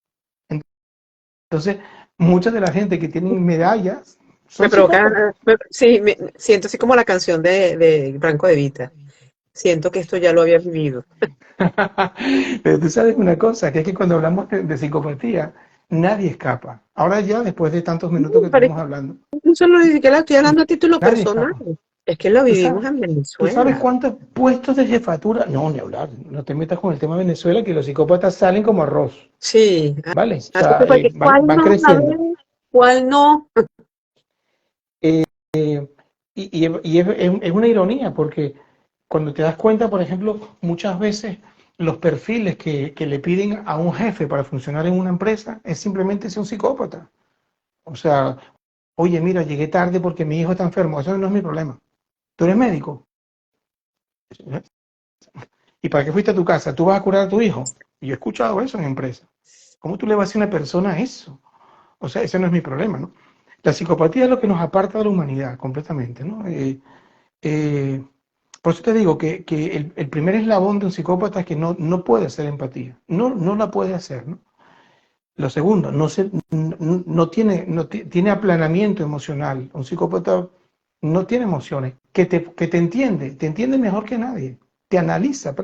Entonces, mucha de la gente que tienen medallas Me son psicópatas. provoca, sí, siento así como la canción de Franco De Vita. Siento que esto ya lo había vivido. Pero tú sabes una cosa, que es que cuando hablamos de psicopatía, nadie escapa. Ahora ya, después de tantos minutos que Pero es tenemos hablando, que no solo ni siquiera estoy hablando a título nadie personal. escapa. Es que lo ¿Tú vivimos sabes, en tú sabes Venezuela. cuántos puestos de jefatura? No, ni hablar, no te metas con el tema de Venezuela, que los psicópatas salen como arroz, Sí. ¿vale? O Así sea, que porque, ¿cuál van no? A ver, creciendo. ¿cuál no? Y es una ironía, porque cuando te das cuenta, por ejemplo, muchas veces los perfiles que le piden a un jefe para funcionar en una empresa es simplemente ser un psicópata. O sea, oye, mira, llegué tarde porque mi hijo está enfermo, eso no es mi problema. Tú eres médico. ¿Y para qué fuiste a tu casa? ¿Tú vas a curar a tu hijo? Y yo he escuchado eso en empresas. ¿Cómo tú le vas a decir a una persona eso? O sea, ese no es mi problema, ¿no? La psicopatía es lo que nos aparta de la humanidad completamente, ¿no? Eh, por eso te digo que el primer eslabón de un psicópata es que no puede hacer empatía, no la puede hacer, ¿no? Lo segundo, tiene aplanamiento emocional. Un psicópata no tiene emociones, que te entiende mejor que nadie, te analiza,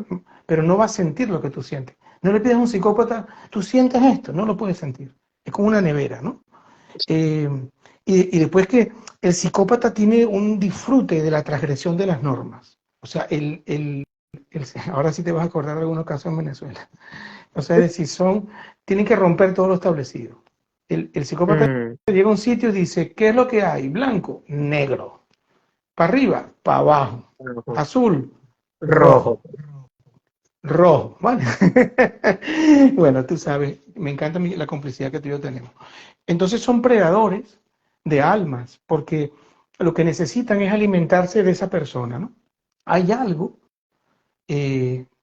pero no va a sentir lo que tú sientes. No le pides a un psicópata, tú sientes esto, no lo puedes sentir. Es como una nevera, ¿no? Eh, y después que el psicópata tiene un disfrute de la transgresión de las normas. O sea, ahora sí te vas a acordar de algunos casos en Venezuela. O sea, es decir, tienen que romper todo lo establecido. El psicópata Mm, llega a un sitio y dice, ¿qué es lo que hay? Blanco, negro. Para arriba, para abajo. rojo. Azul, Rojo. rojo. Rojo, ¿vale? Bueno, tú sabes, me encanta la complicidad que tú y yo tenemos. Entonces son predadores de almas, porque lo que necesitan es alimentarse de esa persona, ¿no? Hay algo,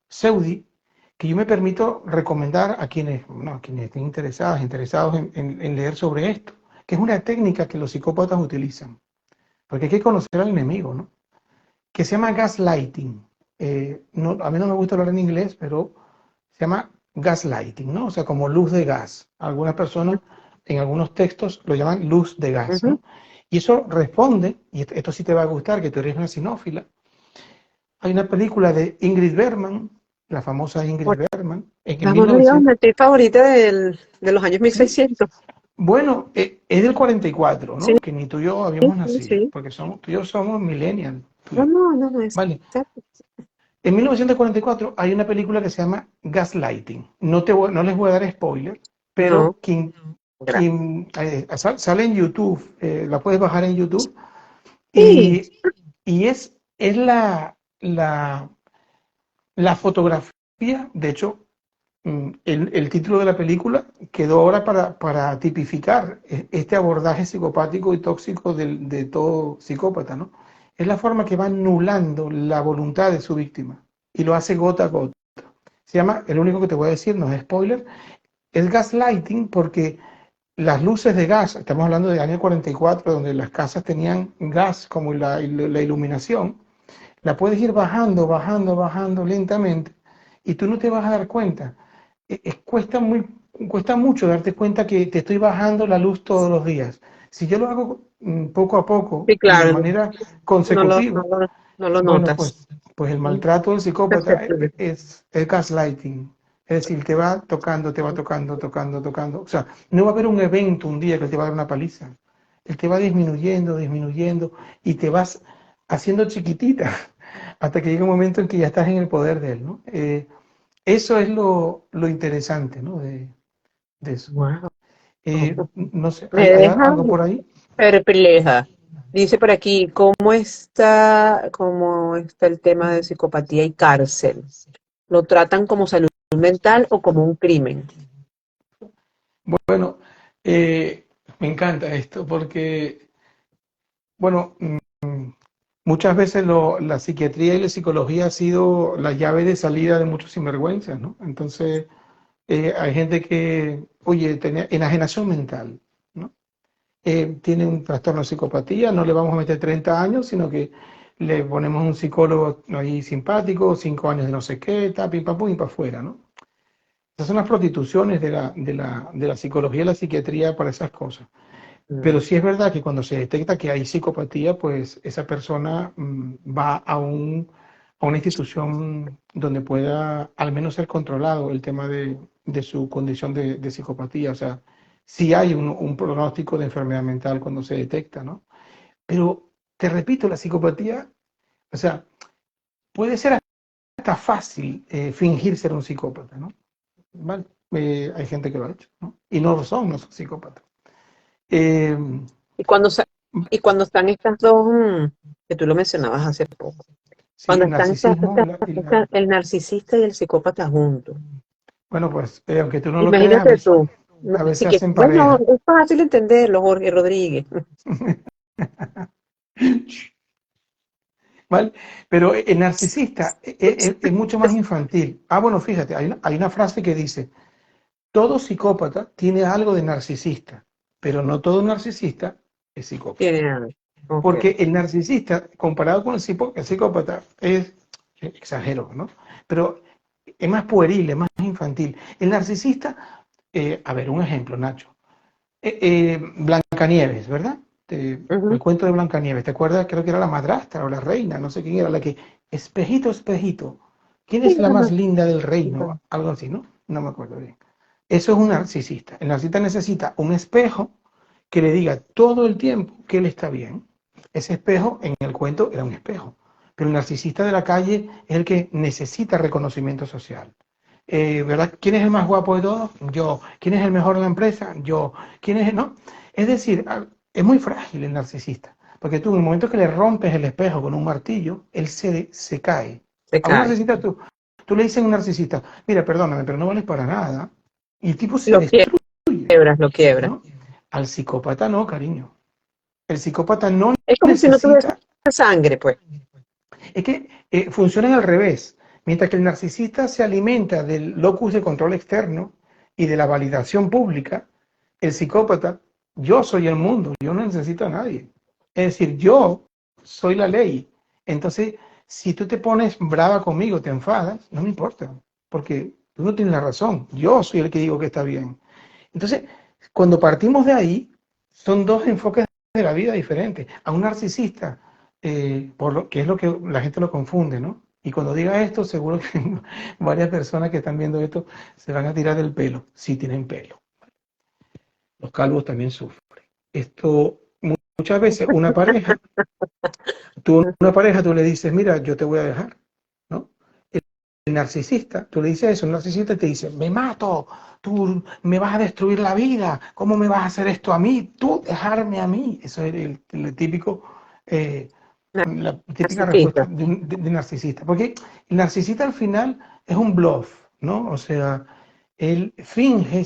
Seudi, que yo me permito recomendar a quienes, no, a quienes estén interesados en leer sobre esto, que es una técnica que los psicópatas utilizan, porque hay que conocer al enemigo, ¿no? Que se llama gaslighting. A mí no me gusta hablar en inglés, pero se llama gaslighting, ¿no? O sea, como luz de gas. Algunas personas en algunos textos lo llaman luz de gas, Ujú. ¿no? Y eso responde, y esto sí te va a gustar, que tú eres una sinófila. Hay una película de Ingrid Bergman, la famosa Ingrid Bueno, Bergman, en vamos a ver, mi 1900, actriz favorita de los años ¿sí? 1600. Bueno, es del 44, Sí, ¿no? Que ni tú y yo sí, habíamos sí, nacido, sí. porque tú y yo somos millennials, No, no, no, no es. ¿vale? En 1944 hay una película que se llama Gaslighting. No les voy a dar spoiler, No, pero gracias. sale en YouTube, la puedes bajar en YouTube, Sí, y, y es la fotografía. De hecho, el título de la película quedó ahora para tipificar este abordaje psicopático y tóxico de todo psicópata, ¿no? Es la forma que va anulando la voluntad de su víctima y lo hace gota a gota. Se llama, el único que te voy a decir, no es spoiler, es gaslighting, porque las luces de gas, estamos hablando del año 44, donde las casas tenían gas como la iluminación, la puedes ir bajando, bajando, bajando lentamente y tú no te vas a dar cuenta. Cuesta mucho darte cuenta que te estoy bajando la luz todos los días. Si yo lo hago poco a poco sí, y de claro, manera no lo, no consecutiva, lo, no lo bueno, notas. pues el maltrato del psicópata Perceptible. es gaslighting. Es decir, te va tocando, te va tocando, tocando, tocando. O sea, no va a haber un evento un día que te va a dar una paliza. Él te va disminuyendo, disminuyendo y te vas haciendo chiquitita hasta que llega un momento en que ya estás en el poder de él, ¿no? Eso es lo interesante, ¿no? De eso. Wow. No sé, Me ¿hay deja algo por ahí? perpleja. Dice por aquí, cómo está el tema de psicopatía y cárcel? ¿Lo tratan como salud mental o como un crimen? Bueno, me encanta esto porque, bueno, muchas veces la psiquiatría y la psicología ha sido la llave de salida de muchos sinvergüenzas, ¿no? Entonces, hay gente que, oye, tenía enajenación mental, ¿no? Tiene un trastorno de psicopatía, no le vamos a meter 30 años, sino que le ponemos un psicólogo ahí simpático, 5 años de no sé qué, pim, pam, pum, y para afuera, ¿no? Esas son las prostituciones de la psicología y la psiquiatría para esas cosas. Pero Mm. sí es verdad que cuando se detecta que hay psicopatía, pues esa persona va a una institución donde pueda al menos ser controlado el tema de su condición de psicopatía. O sea, sí hay un pronóstico de enfermedad mental cuando se detecta, ¿no? Pero te repito, la psicopatía, o sea, puede ser hasta fácil fingir ser un psicópata, ¿no? ¿Vale? Hay gente que lo ha hecho, ¿no? Y no son psicópatas. Eh, Y cuando, y cuando están estas dos, que tú lo mencionabas hace poco, sí, cuando el están narcisismo el narcisista y el psicópata juntos. bueno, pues aunque tú no lo creas, Imagínate tú. a Así veces que, hacen bueno, pareja. es fácil entenderlo, Jorge Rodríguez. ¿Vale? Pero el narcisista es mucho más infantil. Ah, bueno, fíjate, hay una frase que dice, todo psicópata tiene algo de narcisista, pero no todo narcisista es psicópata. Tiene algo. Ok. Porque el narcisista, comparado con el psicópata, exagero, ¿no? Pero es más pueril, es más infantil. El narcisista, a ver, un ejemplo, Nacho. Blancanieves, ¿verdad? El Ujú. cuento de Blancanieves, ¿te acuerdas? Creo que era la madrastra o la reina, no sé quién era la que, espejito, espejito, ¿quién Sí, es la nada más más. linda del reino? Algo así, ¿no? No me acuerdo bien. Eso es un narcisista. El narcisista necesita un espejo que le diga todo el tiempo que él está bien. Ese espejo en el cuento era un espejo. Pero el narcisista de la calle es el que necesita reconocimiento social. ¿Verdad? ¿Quién es el más guapo de todos? Yo. ¿Quién es el mejor de la empresa? Yo. ¿Quién es el no? Es decir, es muy frágil el narcisista. Porque tú, en el momento que le rompes el espejo con un martillo, él se cae. Se A un cae. narcisista tú le dices a un narcisista, mira, perdóname, pero no vales para nada. Y el tipo se Lo destruye, quiebras, lo quiebras. ¿no? Al psicópata no, cariño. El psicópata no Es como si no tuviese necesita. sangre, pues. Es que funcionan al revés. Mientras que el narcisista se alimenta del locus de control externo y de la validación pública, el psicópata, yo soy el mundo, yo no necesito a nadie. Es decir, yo soy la ley. Entonces, si tú te pones brava conmigo, te enfadas, no me importa, porque tú no tienes la razón. Yo soy el que digo que está bien. Entonces, cuando partimos de ahí, son dos enfoques de la vida diferentes. A un narcisista, que es lo que la gente lo confunde, ¿no? Y cuando diga esto, seguro que varias personas que están viendo esto se van a tirar del pelo, si tienen pelo. Los calvos también sufren. Esto, muchas veces, tú le dices, mira, yo te voy a dejar, ¿no? El narcisista, tú le dices eso, un narcisista te dice, me mato, tú me vas a destruir la vida, ¿cómo me vas a hacer esto a mí? Tú dejarme a mí. Eso es el típico, la típica respuesta Narcisista. de narcisista. Porque el narcisista al final es un bluff, ¿no? O sea, él finge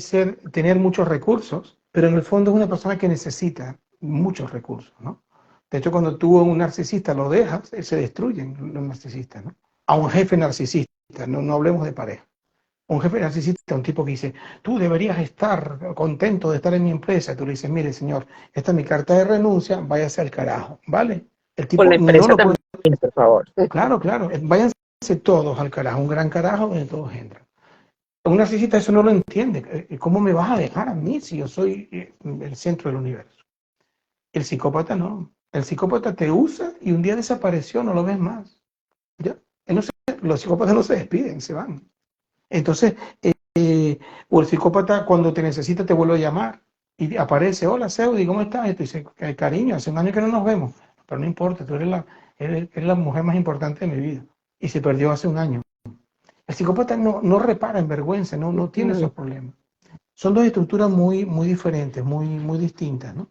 tener muchos recursos, pero en el fondo es una persona que necesita muchos recursos, ¿no? De hecho, cuando tú a un narcisista lo dejas, se destruyen los narcisistas, ¿no? A un jefe narcisista, no hablemos de pareja. Un jefe narcisista, un tipo que dice, tú deberías estar contento de estar en mi empresa. Tú le dices, mire, señor, esta es mi carta de renuncia, váyase al carajo, ¿vale? El Con tipo la no empresa lo puede. también, por favor. Claro, claro, váyanse todos al carajo, un gran carajo donde todos entran. Un narcisista eso no lo entiende. ¿Cómo me vas a dejar a mí si yo soy el centro del universo? El psicópata no. El psicópata te usa y un día desapareció, no lo ves más. ¿Ya? Los psicópatas no se despiden, se van. Entonces, o el psicópata cuando te necesita te vuelve a llamar y aparece, hola Seudi, ¿cómo estás? Y tú dices, cariño, hace un año que no nos vemos, pero no importa, tú eres la mujer más importante de mi vida. Y se perdió hace un año. El psicópata no repara en vergüenza, no tiene Mm. esos problemas. Son dos estructuras muy, muy diferentes, muy, muy distintas, ¿no?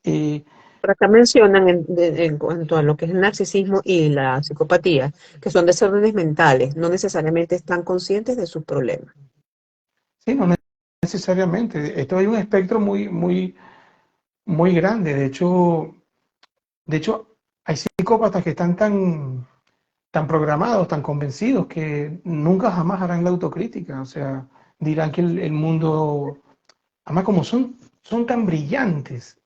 Eh, Por acá mencionan en cuanto a lo que es el narcisismo y la psicopatía, que son desórdenes mentales, no necesariamente están conscientes de sus problemas. sí, no necesariamente. Esto hay un espectro muy, muy, muy grande. De hecho, hay psicópatas que están tan programados, tan convencidos, que nunca jamás harán la autocrítica. O sea, dirán que el mundo Además, como son son tan brillantes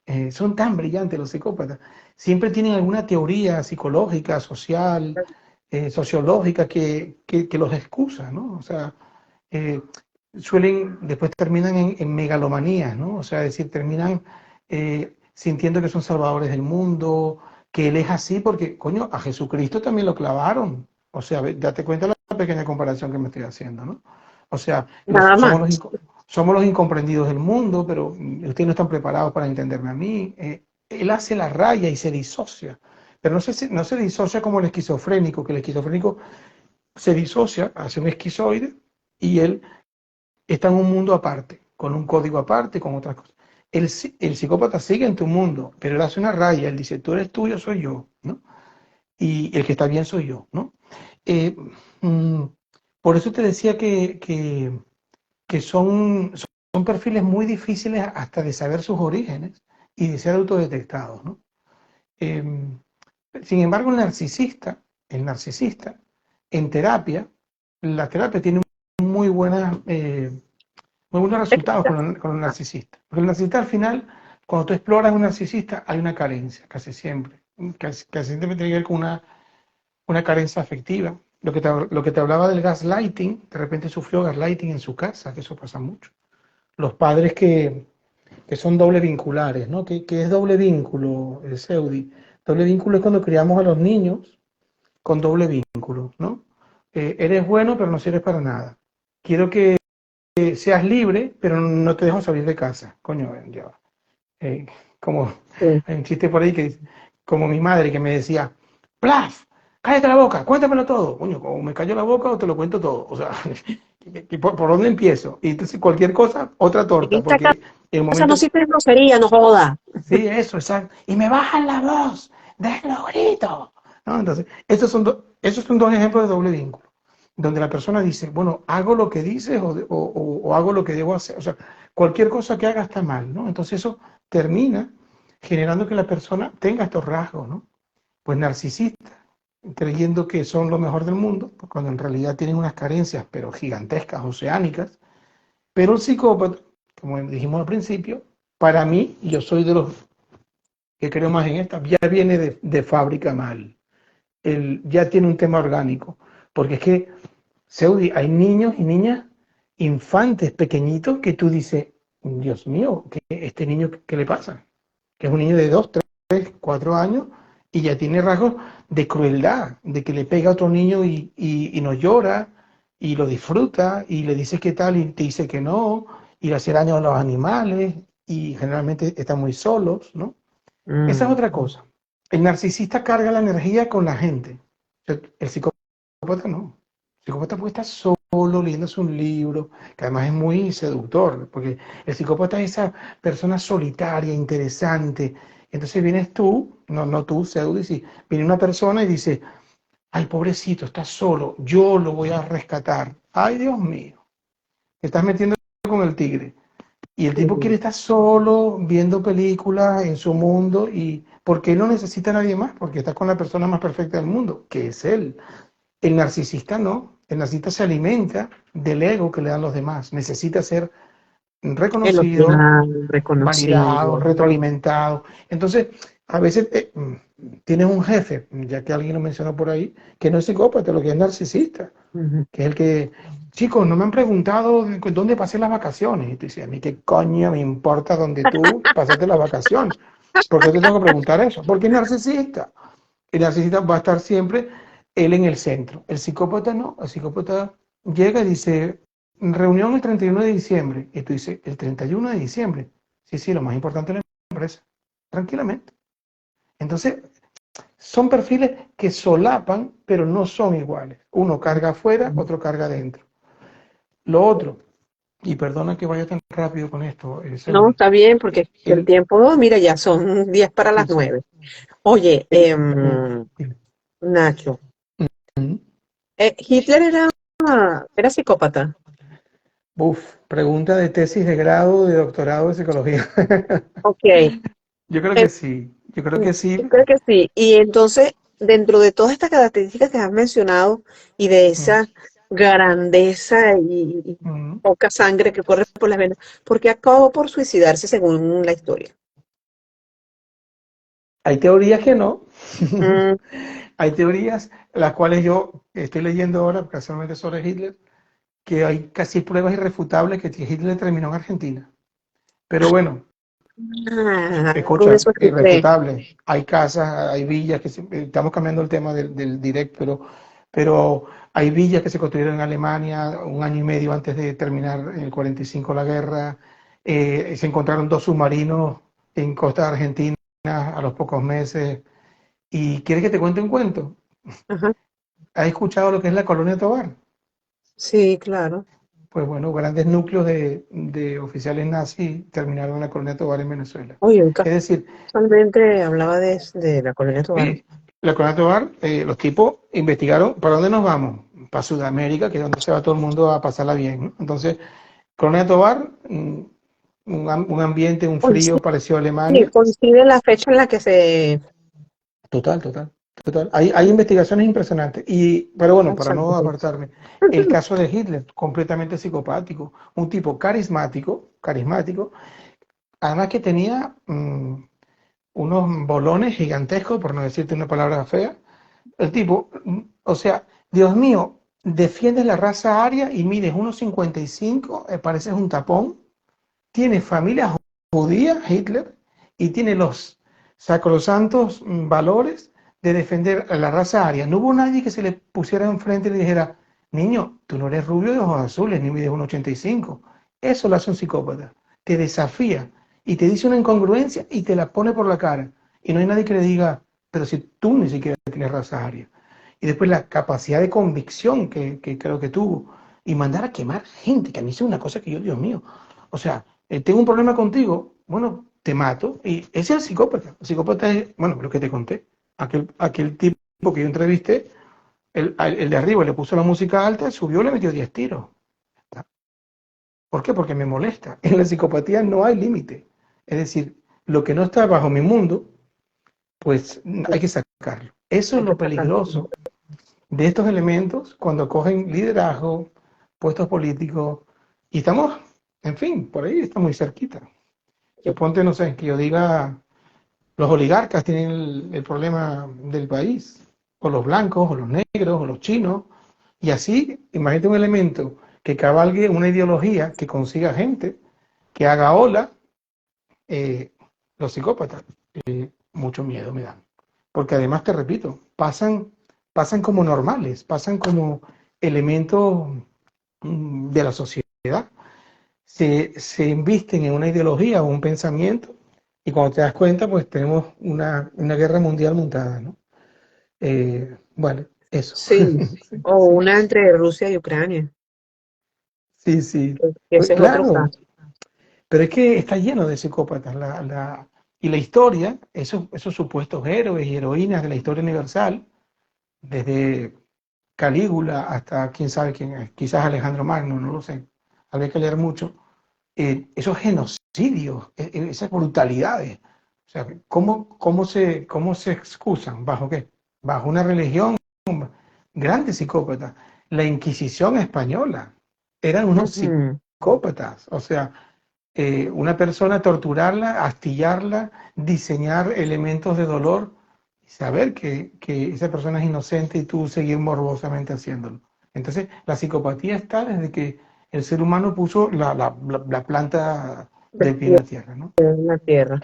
los psicópatas, siempre tienen alguna teoría psicológica, social, sociológica que los excusa, ¿no? O sea, eh, después terminan en megalomanías, ¿no? O sea, es decir, terminan sintiendo que son salvadores del mundo, que él es así porque, coño, a Jesucristo también lo clavaron. O sea, date cuenta de la pequeña comparación que me estoy haciendo, ¿no? O sea, Nada más. somos los incomprendidos del mundo, pero ustedes no están preparados para entenderme a mí. Él hace la raya y se disocia, pero no se disocia como el esquizofrénico, que el esquizofrénico se disocia, hace un esquizoide y él está en un mundo aparte, con un código aparte, con otras cosas. El psicópata sigue en tu mundo, pero él hace una raya, él dice, tú eres tuyo, soy yo, ¿no? Y el que está bien soy yo, ¿no? Eh, mm, por eso te decía que son perfiles muy difíciles hasta de saber sus orígenes y de ser autodetectados, ¿no? Eh, Sin embargo, el narcisista, en terapia, la terapia tiene muy buenas, muy buenos resultados con el narcisista. Porque el narcisista al final, cuando tú exploras un narcisista, hay una carencia, casi siempre. Casi siempre tiene que ver con una carencia afectiva. Lo que te hablaba del gaslighting, de repente sufrió gaslighting en su casa, que eso pasa mucho. Los padres que son doble vinculares, ¿no? Que es doble vínculo, Seudi. Doble vínculo es cuando criamos a los niños con doble vínculo, ¿no? Eres bueno, pero no sirves para nada. Quiero que seas libre, pero no te dejo salir de casa. Coño, ya va. Eh, como Sí. hay un chiste por ahí que dice, como mi madre que me decía, ¡Plaf! ¡Cállate la boca! ¡Cuéntamelo todo! Coño, como me callo la boca o te lo cuento todo. O sea, ¿por dónde empiezo? Y entonces cualquier cosa, otra En torta, esta porque el casa no momento, sirve grosería, no joda. sí, eso, exacto. Y me bajan la voz, déjalo grito. ¿No? Entonces, esos son dos ejemplos de doble vínculo, donde la persona dice, bueno, hago lo que dices o hago lo que debo hacer. O sea, cualquier cosa que haga está mal, ¿no? Entonces eso termina generando que la persona tenga estos rasgos, ¿no? Pues narcisistas, creyendo que son lo mejor del mundo, pues cuando en realidad tienen unas carencias, pero gigantescas, oceánicas. Pero el psicópata, como dijimos al principio, para mí, y yo soy de los que creo más en esta, ya viene de fábrica mal. Ya tiene un tema orgánico. Porque es que, Seudi, hay niños y niñas, infantes pequeñitos, que tú dices, Dios mío, ¿qué, este niño qué le pasa? Que es un niño de 2, 3, 4 años y ya tiene rasgos de crueldad, de que le pega a otro niño y no llora y lo disfruta y le dices qué tal y te dice que no y le hace daño a los animales y generalmente están muy solos, ¿no? Esa es Mm. otra cosa. El narcisista carga la energía con la gente. El psicópata no. El psicópata puede estar solo leyéndose un libro, que además es muy seductor, porque el psicópata es esa persona solitaria, interesante. Entonces vienes tú, no tú, Seudis, y viene una persona y dice, ay, pobrecito, está solo, yo lo voy a rescatar. Ay, Dios mío, te estás metiendo con el tigre. Y el tipo quiere Sí. estar solo viendo películas en su mundo y porque él no necesita a nadie más, porque está con la persona más perfecta del mundo, que es él. El narcisista no, el narcisista se alimenta del ego que le dan los demás, necesita ser reconocido, Elogiado, validado, reconocido. retroalimentado. Entonces, a veces tienes un jefe, ya que alguien lo mencionó por ahí, que no es psicópata, lo que es narcisista, Ujú. que es el que, chicos, no me han preguntado dónde pasé las vacaciones. Y tú dices, a mí qué coño me importa dónde tú pasaste las vacaciones. ¿Por qué te tengo que preguntar eso? Porque es narcisista. El narcisista va a estar siempre él en el centro. El psicópata no. El psicópata llega y dice, reunión el 31 de diciembre. Y tú dices, el 31 de diciembre. Sí, sí, lo más importante es la empresa. Tranquilamente. Entonces, son perfiles que solapan, pero no son iguales. Uno carga afuera, otro carga adentro. Lo otro, y perdona que vaya tan rápido con esto, No, Seudi, está bien, porque el el, tiempo, oh, mira, ya son 10 para sí, las sí, 9. Oye, dime. Nacho, Mm. Hitler era psicópata. Uf, pregunta de tesis de grado, de doctorado de psicología. Ok, Yo creo que sí, yo creo que yo sí. creo que sí. Y entonces, dentro de todas estas características que has mencionado y de Mm, esa grandeza y Mm. poca sangre que corre por las venas, porque acabó por suicidarse según la historia. Hay teorías que no. Mm, Hay teorías, las cuales yo estoy leyendo ahora, casualmente sobre Hitler, que hay casi pruebas irrefutables que Hitler terminó en Argentina. Pero bueno, algo de escucha, eso escuché. irrefutable. Hay casas, hay villas estamos cambiando el tema del direct, pero hay villas que se construyeron en Alemania un año y medio antes de terminar en el 45 la guerra. Se encontraron dos submarinos en costa de Argentina a los pocos meses. ¿Y quieres que te cuente un cuento? Ajá. ¿Has escuchado lo que es la colonia Tovar? Sí, claro. Pues bueno, grandes núcleos de oficiales nazis terminaron en la colonia Tovar en Venezuela. Oye, Es decir, casualmente hablaba de la colonia Tovar. sí, la colonia Tovar, los tipos investigaron para dónde nos vamos, para Sudamérica, que es donde se va todo el mundo a pasarla bien, ¿no? Entonces, colonia Tovar, un ambiente, un frío parecido a Sí, Alemania. coincide la fecha en la que se... Total, total, total. Hay investigaciones impresionantes. Pero bueno, para no Exacto. apartarme, el caso de Hitler, completamente psicopático, un tipo carismático, carismático, además que tenía unos bolones gigantescos, por no decirte una palabra fea. El tipo, o sea, Dios mío, defiendes la raza aria y mides 1,55, pareces un tapón, tiene familia judía, Hitler, y tiene los sacrosantos valores de defender a la raza aria. No hubo nadie que se le pusiera enfrente y le dijera, niño, tú no eres rubio de ojos azules, ni mides 1,85. Eso lo hace un psicópata. Te desafía y te dice una incongruencia y te la pone por la cara. Y no hay nadie que le diga, pero si tú ni siquiera tienes raza aria. Y después la capacidad de convicción que creo que tuvo y mandar a quemar gente, que a mí es una cosa que yo, Dios mío, o sea, tengo un problema contigo, bueno, te mato. Y ese es el psicópata. El psicópata es, bueno, lo que te conté. Aquel tipo que yo entrevisté, el de arriba le puso la música alta, subió, le metió 10 tiros. ¿Por qué? Porque me molesta. En la psicopatía no hay límite. Es decir, lo que no está bajo mi mundo, pues hay que sacarlo. Eso es Hay que lo sacar. peligroso de estos elementos cuando cogen liderazgo, puestos políticos, y estamos, en fin, por ahí está muy cerquita. Suponte, no sé, que yo diga, los oligarcas tienen el problema del país, o los blancos, o los negros, o los chinos, y así, imagínate un elemento que cabalgue una ideología que consiga gente, que haga ola, eh, los psicópatas, mucho miedo me dan. Porque además, te repito, pasan como normales, pasan como elementos de la sociedad, se invisten en una ideología o un pensamiento y cuando te das cuenta, pues tenemos una guerra mundial montada, ¿no? Bueno, eso. Sí. Sí, O una entre Rusia y Ucrania. sí, sí. Que Pues ese es otro claro, caso. pero es que está lleno de psicópatas. Y la historia, esos supuestos héroes y heroínas de la historia universal, desde Calígula hasta quién sabe quién es, quizás Alejandro Magno, no lo sé, habría que leer mucho, esos genocidios, esas brutalidades, o sea, ¿cómo se excusan? ¿Bajo qué? Bajo una religión, grandes psicópatas. La Inquisición española eran unos Ujú. psicópatas, o sea, una persona torturarla, astillarla, diseñar elementos de dolor y saber que esa persona es inocente y tú seguir morbosamente haciéndolo. Entonces, la psicopatía está desde que el ser humano puso la planta del pie en Despierta la tierra, ¿no? en la tierra.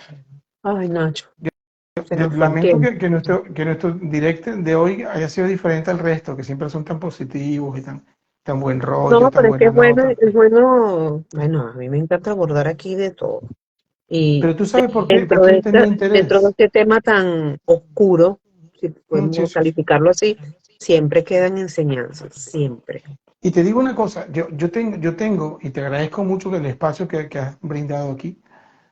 Ay, Nacho, se Yo nos fue el lamento tiempo. que nuestro direct de hoy haya sido diferente al resto, que siempre son tan positivos y tan buen rollo, No, tan pero es que buena nota. es bueno, bueno, a mí me encanta abordar aquí de todo. Y Pero tú sabes por qué he tenido dentro de interés. este tema tan oscuro, si Sí, podemos sí, sí. calificarlo así, siempre quedan enseñanzas, siempre. Y te digo una cosa, yo tengo, y te agradezco mucho el espacio que has brindado aquí,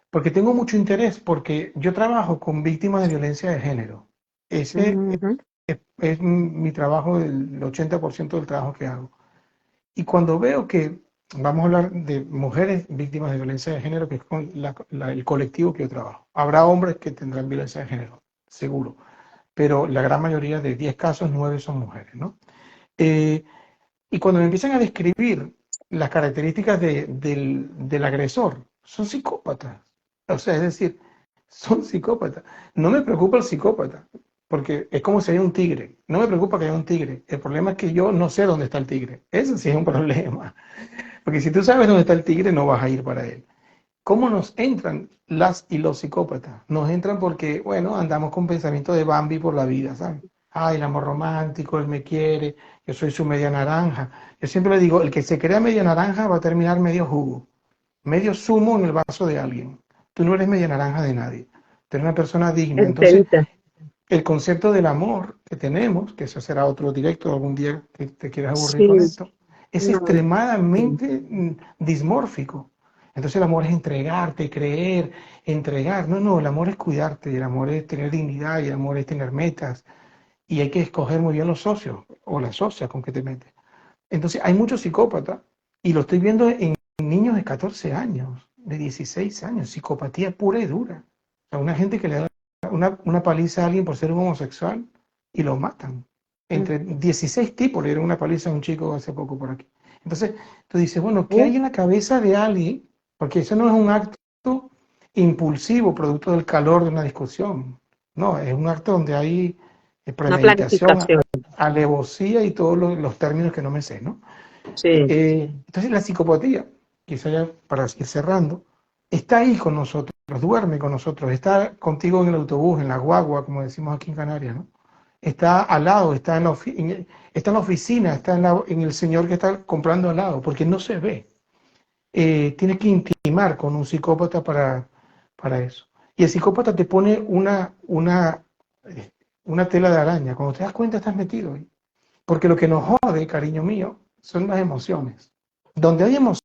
porque tengo mucho interés, porque yo trabajo con víctimas de violencia de género. Ese Ujú, es mi trabajo, el 80% del trabajo que hago. Y cuando veo que, vamos a hablar de mujeres víctimas de violencia de género, que es con el colectivo que yo trabajo. Habrá hombres que tendrán violencia de género, seguro, pero la gran mayoría de 10 casos, 9 son mujeres, ¿no? Eh, Y cuando me empiezan a describir las características del agresor, son psicópatas. O sea, es decir, son psicópatas. No me preocupa el psicópata, porque es como si hay un tigre. No me preocupa que haya un tigre. El problema es que yo no sé dónde está el tigre. Eso sí es un problema. Porque si tú sabes dónde está el tigre, no vas a ir para él. ¿Cómo nos entran las y los psicópatas? Nos entran porque, bueno, andamos con pensamiento de Bambi por la vida, ¿sabes? Ay, el amor romántico, él me quiere, yo soy su media naranja. Yo siempre le digo, el que se crea media naranja va a terminar medio jugo, medio zumo en el vaso de alguien. Tú no eres media naranja de nadie, tú eres una persona digna. Entonces, Enterita. el concepto del amor que tenemos, que eso será otro directo algún día que te quieras aburrir con Sí, esto, es no. extremadamente dismórfico. Entonces el amor es entregarte, creer, entregar. No, no, el amor es cuidarte, y el amor es tener dignidad, y el amor es tener metas. Y hay que escoger muy bien los socios o las socias con que te metes. Entonces hay muchos psicópatas, y lo estoy viendo en niños de 14 años, de 16 años, psicopatía pura y dura. O sea, una gente que le da una paliza a alguien por ser un homosexual y lo matan. Entre 16 tipos le dieron una paliza a un chico hace poco por aquí. Entonces, tú dices, bueno, ¿qué Uh, hay en la cabeza de alguien? Porque eso no es un acto impulsivo, producto del calor de una discusión. No, es un acto donde hay una premeditación, planificación. alevosía y todos los términos que no me sé, ¿no? Sí, Entonces la psicopatía, quizá ya para ir cerrando, está ahí con nosotros, duerme con nosotros, está contigo en el autobús, en la guagua, como decimos aquí en Canarias, ¿no? Está al lado, está en la oficina, está en el señor que está comprando al lado, porque no se ve. Tienes que intimar con un psicópata para eso. Y el psicópata te pone una tela de araña. Cuando te das cuenta estás metido ahí. Porque lo que nos jode, cariño mío, son las emociones. Donde hay emociones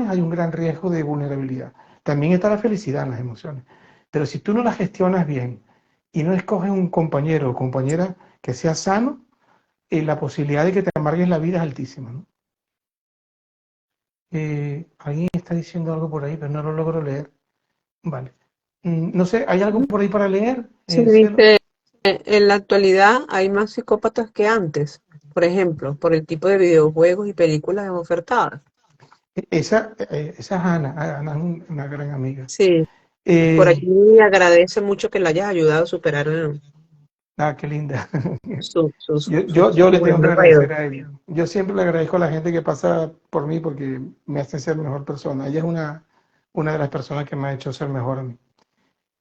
hay un gran riesgo de vulnerabilidad. También está la felicidad en las emociones. Pero si tú no las gestionas bien y no escoges un compañero o compañera que sea sano, la posibilidad de que te amargues la vida es altísima, ¿no? Alguien está diciendo algo por ahí, pero no lo logro leer. Vale. No sé, ¿hay algo por ahí para leer, sí, Cielo? dice, en la actualidad hay más psicópatas que antes, por ejemplo, por el tipo de videojuegos y películas ofertadas. Esa es Ana. Ana es una gran amiga. Sí, por Eh, allí agradece mucho que la hayas ayudado a superar qué linda. Yo le tengo que bueno juego. agradecer a ella. Yo siempre le agradezco a la gente que pasa por mí porque me hace ser mejor persona. Ella es una de las personas que me ha hecho ser mejor a mí.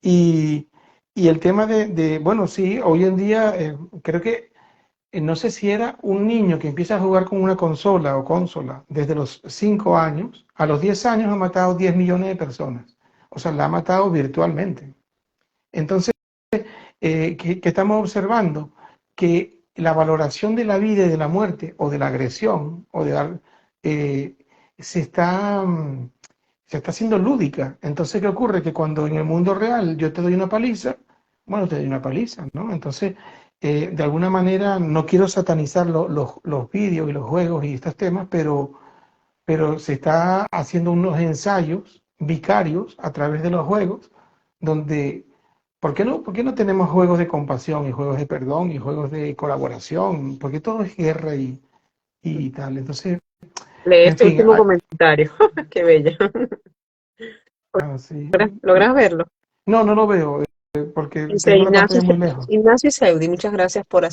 Y, y el tema bueno, sí, hoy en día creo que, no sé si era un niño que empieza a jugar con una consola o consola desde los 5 años, a los 10 años ha matado 10 millones de personas. O sea, la ha matado virtualmente. Entonces, que estamos observando que la valoración de la vida y de la muerte o de la agresión o de dar, eh, se está, se está haciendo lúdica. Entonces, ¿qué ocurre? Que cuando en el mundo real yo te doy una paliza, bueno, te doy una paliza, ¿no? Entonces, de alguna manera, no quiero satanizar los vídeos y los juegos y estos temas, pero se está haciendo unos ensayos vicarios a través de los juegos, donde, por qué no tenemos juegos de compasión y juegos de perdón y juegos de colaboración? Porque todo es guerra y tal. Entonces, Lee en este fin, último comentario. Qué bella. sí. ¿Logras verlo? No, no lo veo, porque Dice tengo la Ignacio, pantalla muy lejos. Ignacio Seudi, muchas gracias por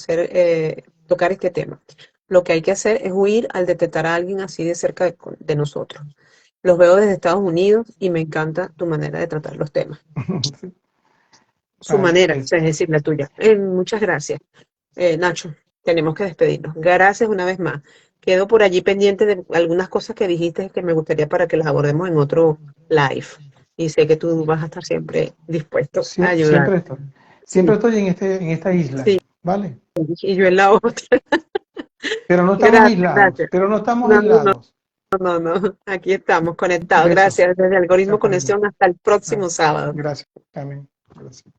tocar este tema. Lo que hay que hacer es huir al detectar a alguien así de cerca de nosotros. Los veo desde Estados Unidos y me encanta tu manera de tratar los temas. Su Vale, manera, o sea, es decir, la tuya. Muchas gracias. Nacho, tenemos que despedirnos. Gracias una vez más. Quedo por allí pendiente de algunas cosas que dijiste que me gustaría para que las abordemos en otro live. Y sé que tú vas a estar siempre dispuesto a ayudar. siempre estoy. Siempre Sí, estoy en esta isla, sí. ¿vale? Y yo en la otra. Pero no estamos Gracias, aislados, gracias. pero no estamos No, no, no, aislados. no, no. Aquí estamos conectados. Besos. Gracias. Desde Algoritmo Chao, cariño. Conexión hasta el Ah, próximo sábado. gracias. Amén. Gracias.